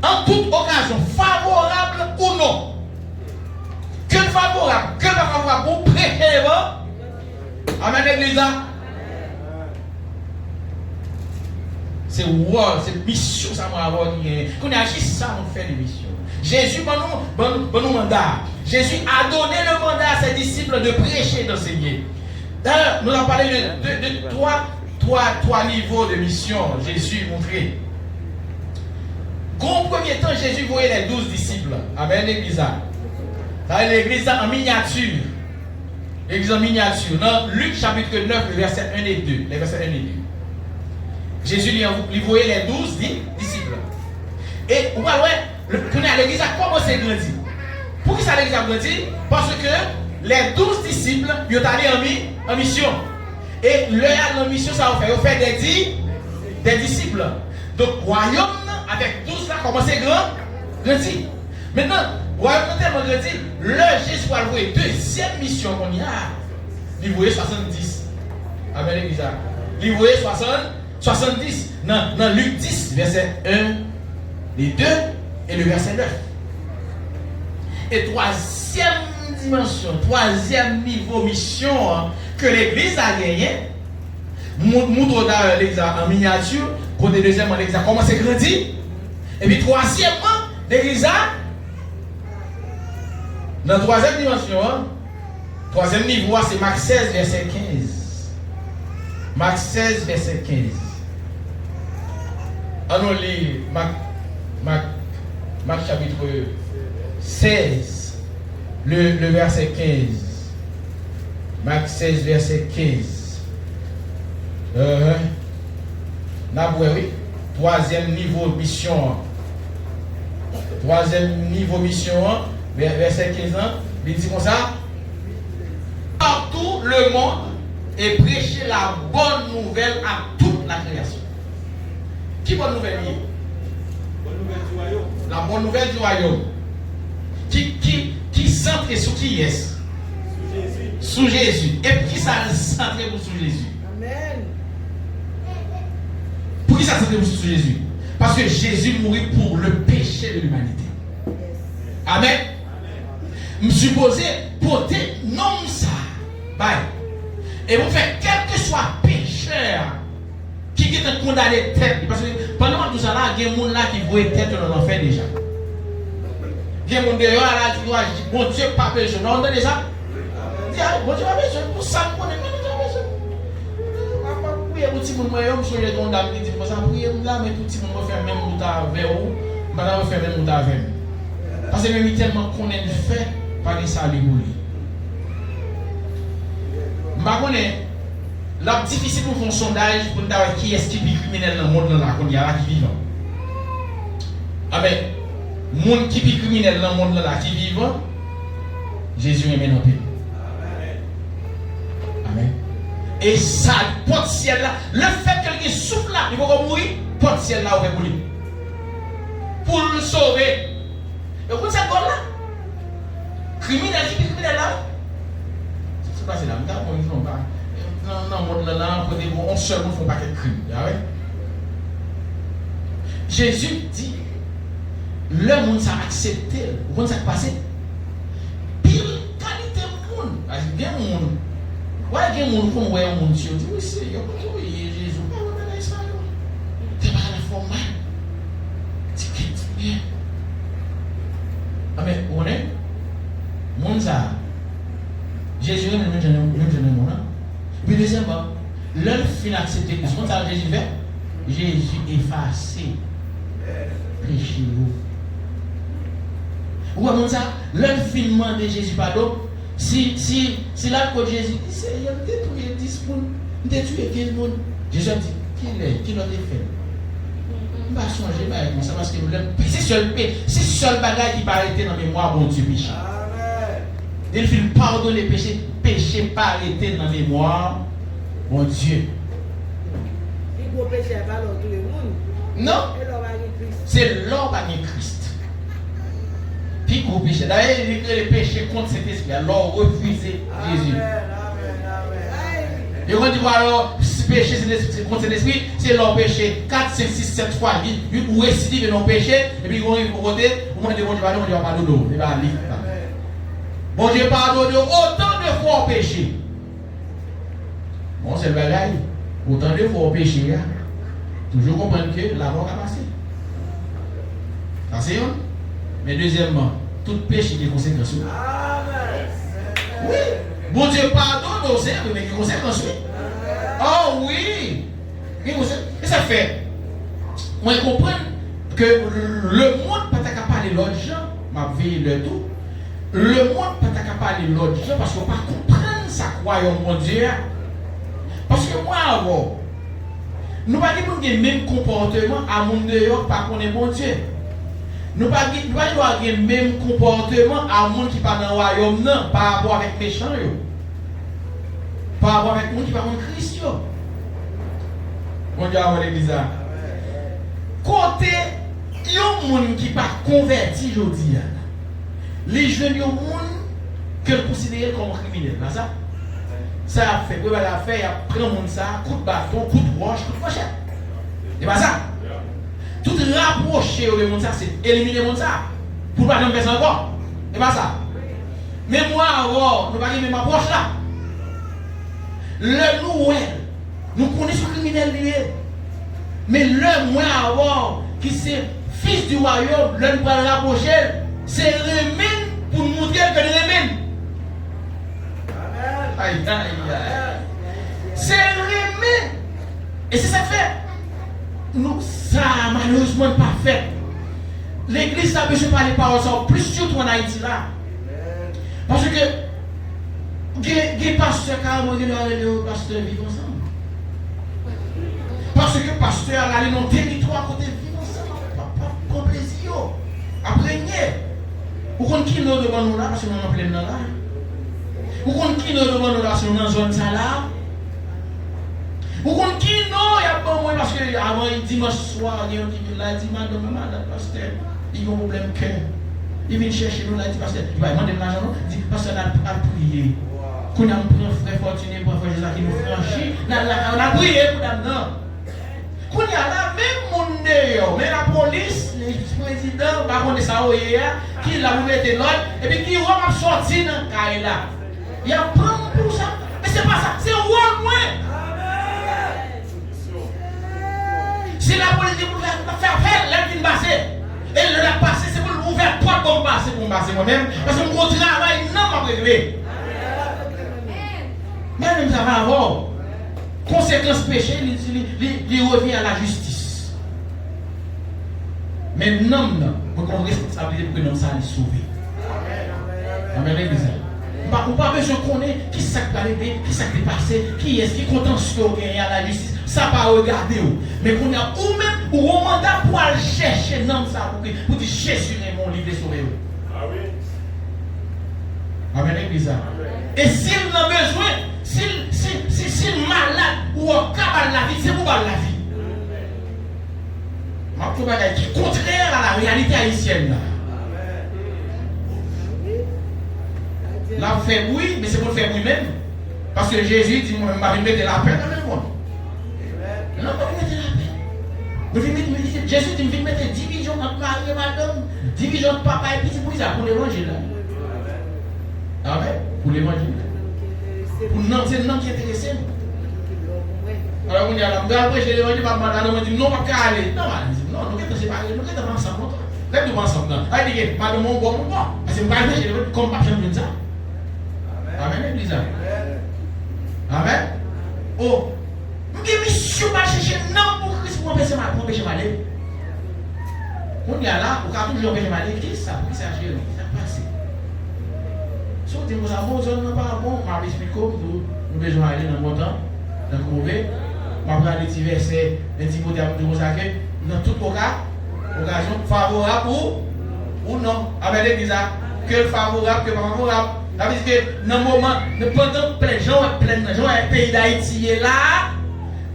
en toute occasion, favorable ou non, que favorable, que pas favorable, pour prêcher l'évangile. Amen, l'église. C'est wow, c'est mission, ça m'a avoir. Qu'on a agi ça, on fait des missions. Jésus, bon nous mandat. Jésus a donné le mandat à ses disciples de prêcher, d'enseigner. D'ailleurs, nous avons parlé de trois niveaux de mission. Jésus montré. Au premier temps, Jésus voyait les 12 disciples. Amen, l'église. L'église en miniature. L'église en miniature. Dans Luc chapitre 9, le verset 1 et 2. Les versets 1 et 2. Jésus lui voyait les 12 disciples. Et on va voir, l'église a commencé à grandir. Pour qui ça l'église a grandi? Parce que les 12 disciples, ils sont allés en mission. Et leur mission, ça a fait des disciples. Donc, le royaume, avec 12 là, a commencé à grandir. Maintenant, le royaume a tellement grandi, le Jésus va voir deuxième mission qu'on y a. Il voyait 70. Amen, l'église. Il voyait 70 dans Luc 10, verset 1, les 2 et le verset 9. Et troisième dimension, troisième niveau mission que l'église a gagné, montre dans l'église en miniature, côté deuxièmement, l'église a commencé à grandir. Et puis troisièmement, l'église a, dans la troisième dimension, troisième niveau, c'est Marc 16, verset 15. Marc 16, verset 15. Allons lire Marc chapitre 16, le verset 15. Marc 16, verset 15. Oui. Troisième niveau mission. Troisième niveau mission, verset 15 ans. Il dit comme ça. Partout le monde et prêcher la bonne nouvelle à toute la création. Qui bonne nouvelle liée? Bonne nouvelle du royaume. La bonne nouvelle du royaume. Qui centre sur qui est? Sous Jésus. Sous Jésus. Et qui ça centre sous Jésus? Amen. Pour qui ça centre sous Jésus? Parce que Jésus mourit pour le péché de l'humanité. Amen. Je suis supposé porter non ça. Bye. Et vous faites quel que soit pécheur qui est condamné tête. Parce que pendant tout ça, il y a des gens là qui voient tête dans l'enfer déjà. Il y a des gens dehors là qui disent bon Dieu, pas besoin. Non, on a déjà. Bon Dieu, pas besoin. Pour ça, on est pas besoin. Oui, petit monde, moi, je suis condamné. Il dit pour ça, oui, là, mais tout le monde fait même mouta vers vous. Madame fait même mouta vers vous. Parce que même tellement qu'on est fait, pas de ça, les boules. C'est difficile pour faire un sondage pour savoir qui est-ce qui est criminel dans le monde qui est vivant. Amen. Les gens qui sont criminels dans le monde qui est vivant, Jésus est maintenant paix. Amen. Et ça, porte ciel là, le fait que quelqu'un souffle là, il va mourir, porte ciel là, pour lui. Pour le sauver. Et vous savez quoi là? Criminel qui est criminel là? C'est pas là, non, monde là, on seulement ne fait pas de crime. Jésus dit, le monde s'est accepté, le monde s'est passé. Pile qualité de monde. Il y a des gens, il y a des gens qui ont un monde sur Dieu. Oui, c'est Jésus. C'est pas la forme. C'est bien. Ah, mais on est, monde ça. Jésus est même monde. Puis deuxièmement, l'œuvre fin accepté. Est-ce qu'on ça Jésus fait? Jésus effacé. Péchez-vous. Ou comment ça? L'œuvre finement de Jésus pardon. Si là que Jésus dit, Seigneur, détruire 10 personnes, détruire 15 personnes. Jésus a dit, qui l'a fait? On va changer avec ça parce que c'est seul bagage qui va arrêter dans la mémoire, bon Dieu, péché. Il fait pardonner les péchés. Péché pas arrêté dans la mémoire. Mon Dieu. Il faut pécher pas dans tout le monde. Non. C'est l'homme qui est Christ. Puis gros péché. D'ailleurs, il dit que les péchés contre cet esprit. Alors refuser Jésus. Et quand tu vois alors, péché contre cet esprit, c'est leur péché. 4, 5, 6, 7 fois, 8, ou récidive dans le péché, et puis quand ils vont voter, au moins, bon Dieu pardonne, Dieu pardonne. Et bien, bon Dieu pardonne autant de fois au péché. Bon, c'est le bagage. Autant de fois au péché, toujours comprendre que la mort a passé. Ça c'est un. Mais deuxièmement, tout péché qui est conséquence. Oui. Bon Dieu pardonne aux êtres, mais qui est conséquence. Oh oui. Et ça fait. Moi, je comprends que le monde ne peut pas parler l'autre gens, ma vie le tout. Le monde ne peut pas parler l'autre gens parce qu'on ne peut pas comprendre ça, croyant mon Dieu. Parce que moi, avant, nous ne pouvons pas avoir le même comportement à mon dehors par qu'on est mon Dieu. Nous ne pouvons pas avoir le même comportement à mon qui pas dans le royaume, non, par rapport avec les méchants. Par rapport avec mon qui parle de Christ. Mon Dieu, à l'église. Côté, il y a un monde qui n'est pas converti aujourd'hui. Les jeunes, il y a un monde que le considère comme criminel. Ça a fait, il a fait, il prend monde ça, coup de bâton, coup de roche, coup de pochette. C'est pas ça. Tout rapprocher de monde ça, c'est éliminer monde ça. Pour ne pas faire ça encore. C'est pas ça. Mais moi, avant, nous ne pouvons pas même approche là. Le nous connaissons le criminel lié. Mais le moi avant, qui c'est fils du royaume, le nous va rapprocher, c'est remède pour nous montrer que nous remède. Aïe, aïe, aïe. C'est remède. Et c'est ça fait. Nous, ça malheureusement pas fait. L'église n'a besoin de parler par ça, plus surtout en Haïti là. Parce que les pasteurs carrément les pasteurs vivent ensemble. Parce que les pasteurs allaient dans le territoire côté vivent ensemble. Pas plaisir. Après, vous comprenez qui nous devant nous là parce que nous sommes en plein là. Vous comprenez qui nous devant nous là parce que nous sommes dans une zone là. Vous comprenez qui nous, il y a pas moins parce que avant dimanche soir, il y a un qui là, il dit madame, pasteur, il y a un problème cœur. Il vient chercher nous là, il dit pasteur, il va demander de l'argent, il dit pasteur, on a prié. Quand on prend frère Fortuné pour frère Jésus qui nous franchit, on a prié pour dame non. Quand il y a là, même mon dehors, mais la police, le président, par contre, ça, qui l'a mis l'autre, et puis qui va sortir dans le cas là. Il y a pas pour ça. Mais c'est pas ça, c'est un rôle moins. Si la police dit pour faire l'aide d'une passée, et le passé, c'est pour ouvrir porte pour me passer moi-même, parce que mon travail, non, m'a réglé. Même ça va avoir conséquence péché, il revient à la justice. Mais non, vous avez responsabilité pour que nous soyons sauvés. Amen. Amen. On n'a pas besoin de connaître qui s'est arrivé, qui s'est passé, qui est-ce qui contentieux à la justice. Ça pas regarder. Mais qu'on a ou même ou au mandat pour aller chercher non ça pour dire Jésus est mon livre sauvé. Ah oui. Amen. Et s'il a besoin, s'il malade ou au cabal la vie, c'est pour la vie. Ma trouve qui est contraire à la réalité haïtienne. La fait oui, mais c'est pour le faire lui-même. Parce que Jésus dit, moi, je vais mettre la paix dans le monde. Non, je vais mettre la paix. Jésus dit, je vais mettre division entre mari et madame, division entre papa et petit pour ça, pour l'évangile. Amen. Pour l'évangile. Pour nous, c'est le nom qui est intéressé. Alors, on dit, après, j'ai l'évangile, on dit, non, pas qu'à aller. Non, nous sommes séparés, nous sommes ensemble. Nous sommes ensemble. Elle dit, madame, mon bon. Parce que je ne vais pas comme pas j'aime ça. Amen, l'église. Amen. Oh, je suis pas chercher non pour Christ pour empêcher ma lèvre. On y a là, on a toujours empêché ma lèvre. Qui ça? Qui ça gère? Qui ça passe? Si on dit que ça bon, ça n'est pas bon, on va expliquer nous besoin d'aller dans mon temps, dans le mauvais. On va prendre les petits versets, les petits mots de dans tout occasion favorable ou non. Amen, l'église. Que favorable, que pas favorable. Ça veut dire que dans le moment, pendant plein de gens, le pays d'Haïti est là,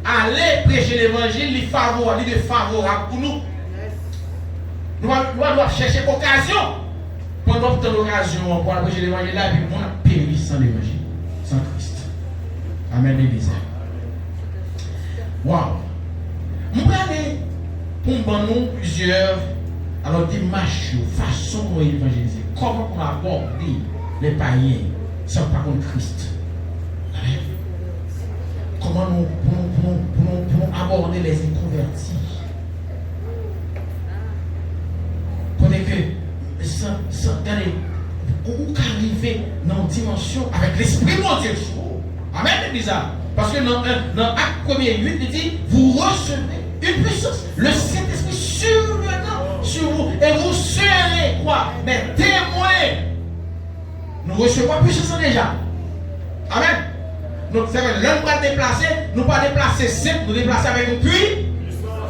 aller prêcher l'évangile, il est favorable pour nous. Nous devons chercher occasion. Pendant que l'occasion pour prêcher l'évangile là, puis on a péri sans l'évangile, sans Christ. Amen, l'église. Waouh! Nous allons pour nous plusieurs démarches, façons de évangéliser. Comment on aborde les païens sans pas contre Christ. Amen. Comment nous pouvons aborder les inconvertis. Connaissez que regardez, où arriver dans une dimension avec l'esprit de Dieu. Amen, l'église. Parce que dans Acte 1er 8, il dit, vous recevez une puissance, le Saint-Esprit survenant sur vous, et vous serez quoi? Mais témoins. Nous recevons la puissance déjà. Amen. Donc c'est vrai, l'homme va déplacer, nous pas déplacer simple, nous déplacer avec une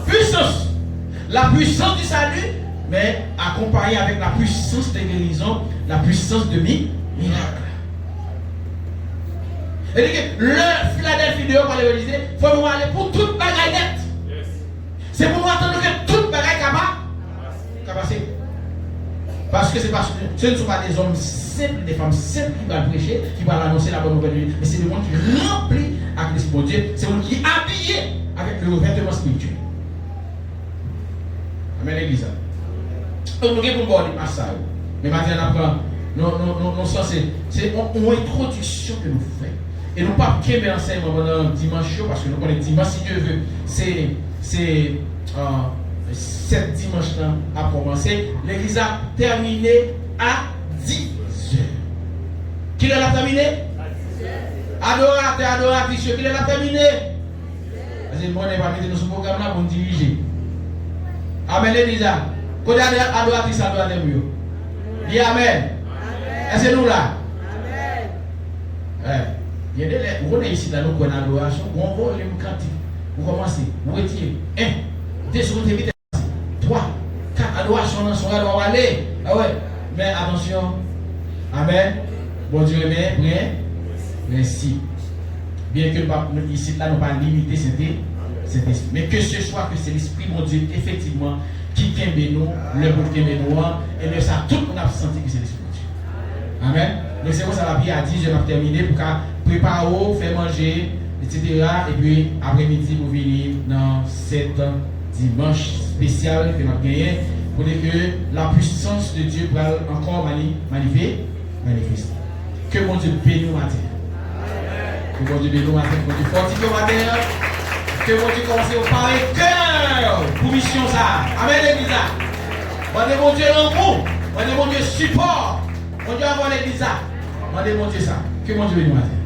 puissance. La puissance du salut, mais accompagnée avec la puissance de guérison, la puissance de miracle. Et dit que le Philadelphie de Dieu, il faut nous aller pour toute bagaille nette. C'est pour nous attendre que toute bagaille capable. Parce que ce ne sont pas des hommes simples, des femmes simples qui vont prêcher, qui vont annoncer la bonne nouvelle de Dieu, mais c'est des gens qui remplis avec l'Esprit de Dieu, c'est des gens qui sont habillés avec le revêtement spirituel. Amen, l'église. Donc nous avons pour nous ça. Mais maintenant, non, c'est une introduction que nous faisons. Et nous ne pas qu'aimer enseignement pendant dimanche, parce que nous connaissons dimanche, si Dieu veut, c'est cette dimanche-là a commencé. L'église a terminé à 10 heures. Qui l'a terminé? Adoratrice, qui l'a terminé? Parce que moi, je ne vais pas mettre dans ce programme-là pour nous diriger. Amen, l'église. Quand il y a adoratrice, adoratrice mieux. Dis Amen. Est-ce que nous là? Amen. Il y a des gens ici dans nos adoration, on voit les cantiques. Vous commencez, vous retirez 1, 2 secondes, 3, 4 adorations dans son doit aller. Ah ouais. Mais attention. Amen. Bon Dieu, mais merci. Bien que nous ici là, nous pas limité cet esprit. Mais que ce soit que c'est l'esprit mon Dieu, effectivement, qui kembe nous, le bout qui kembe nous, et bien ça, tout le monde a senti que c'est l'esprit de Dieu. Amen. Donc c'est pour ça la vie a dit, je vais terminer pour préparer, faire manger, etc. Et puis après-midi, vous venez dans cette dimanche spécial que nous avons gagné pour dire que la puissance de Dieu va encore manifester. Que mon Dieu bénisse matin. Que mon Dieu bénisse matin. Que mon Dieu fortifie matin. Que mon Dieu commence à parler cœur pour mission ça. Amen l'église. Mon Dieu l'amour. Mon Dieu support. Mon Dieu avoir l'église. Mon Dieu ça. Que mon Dieu bénisse matin.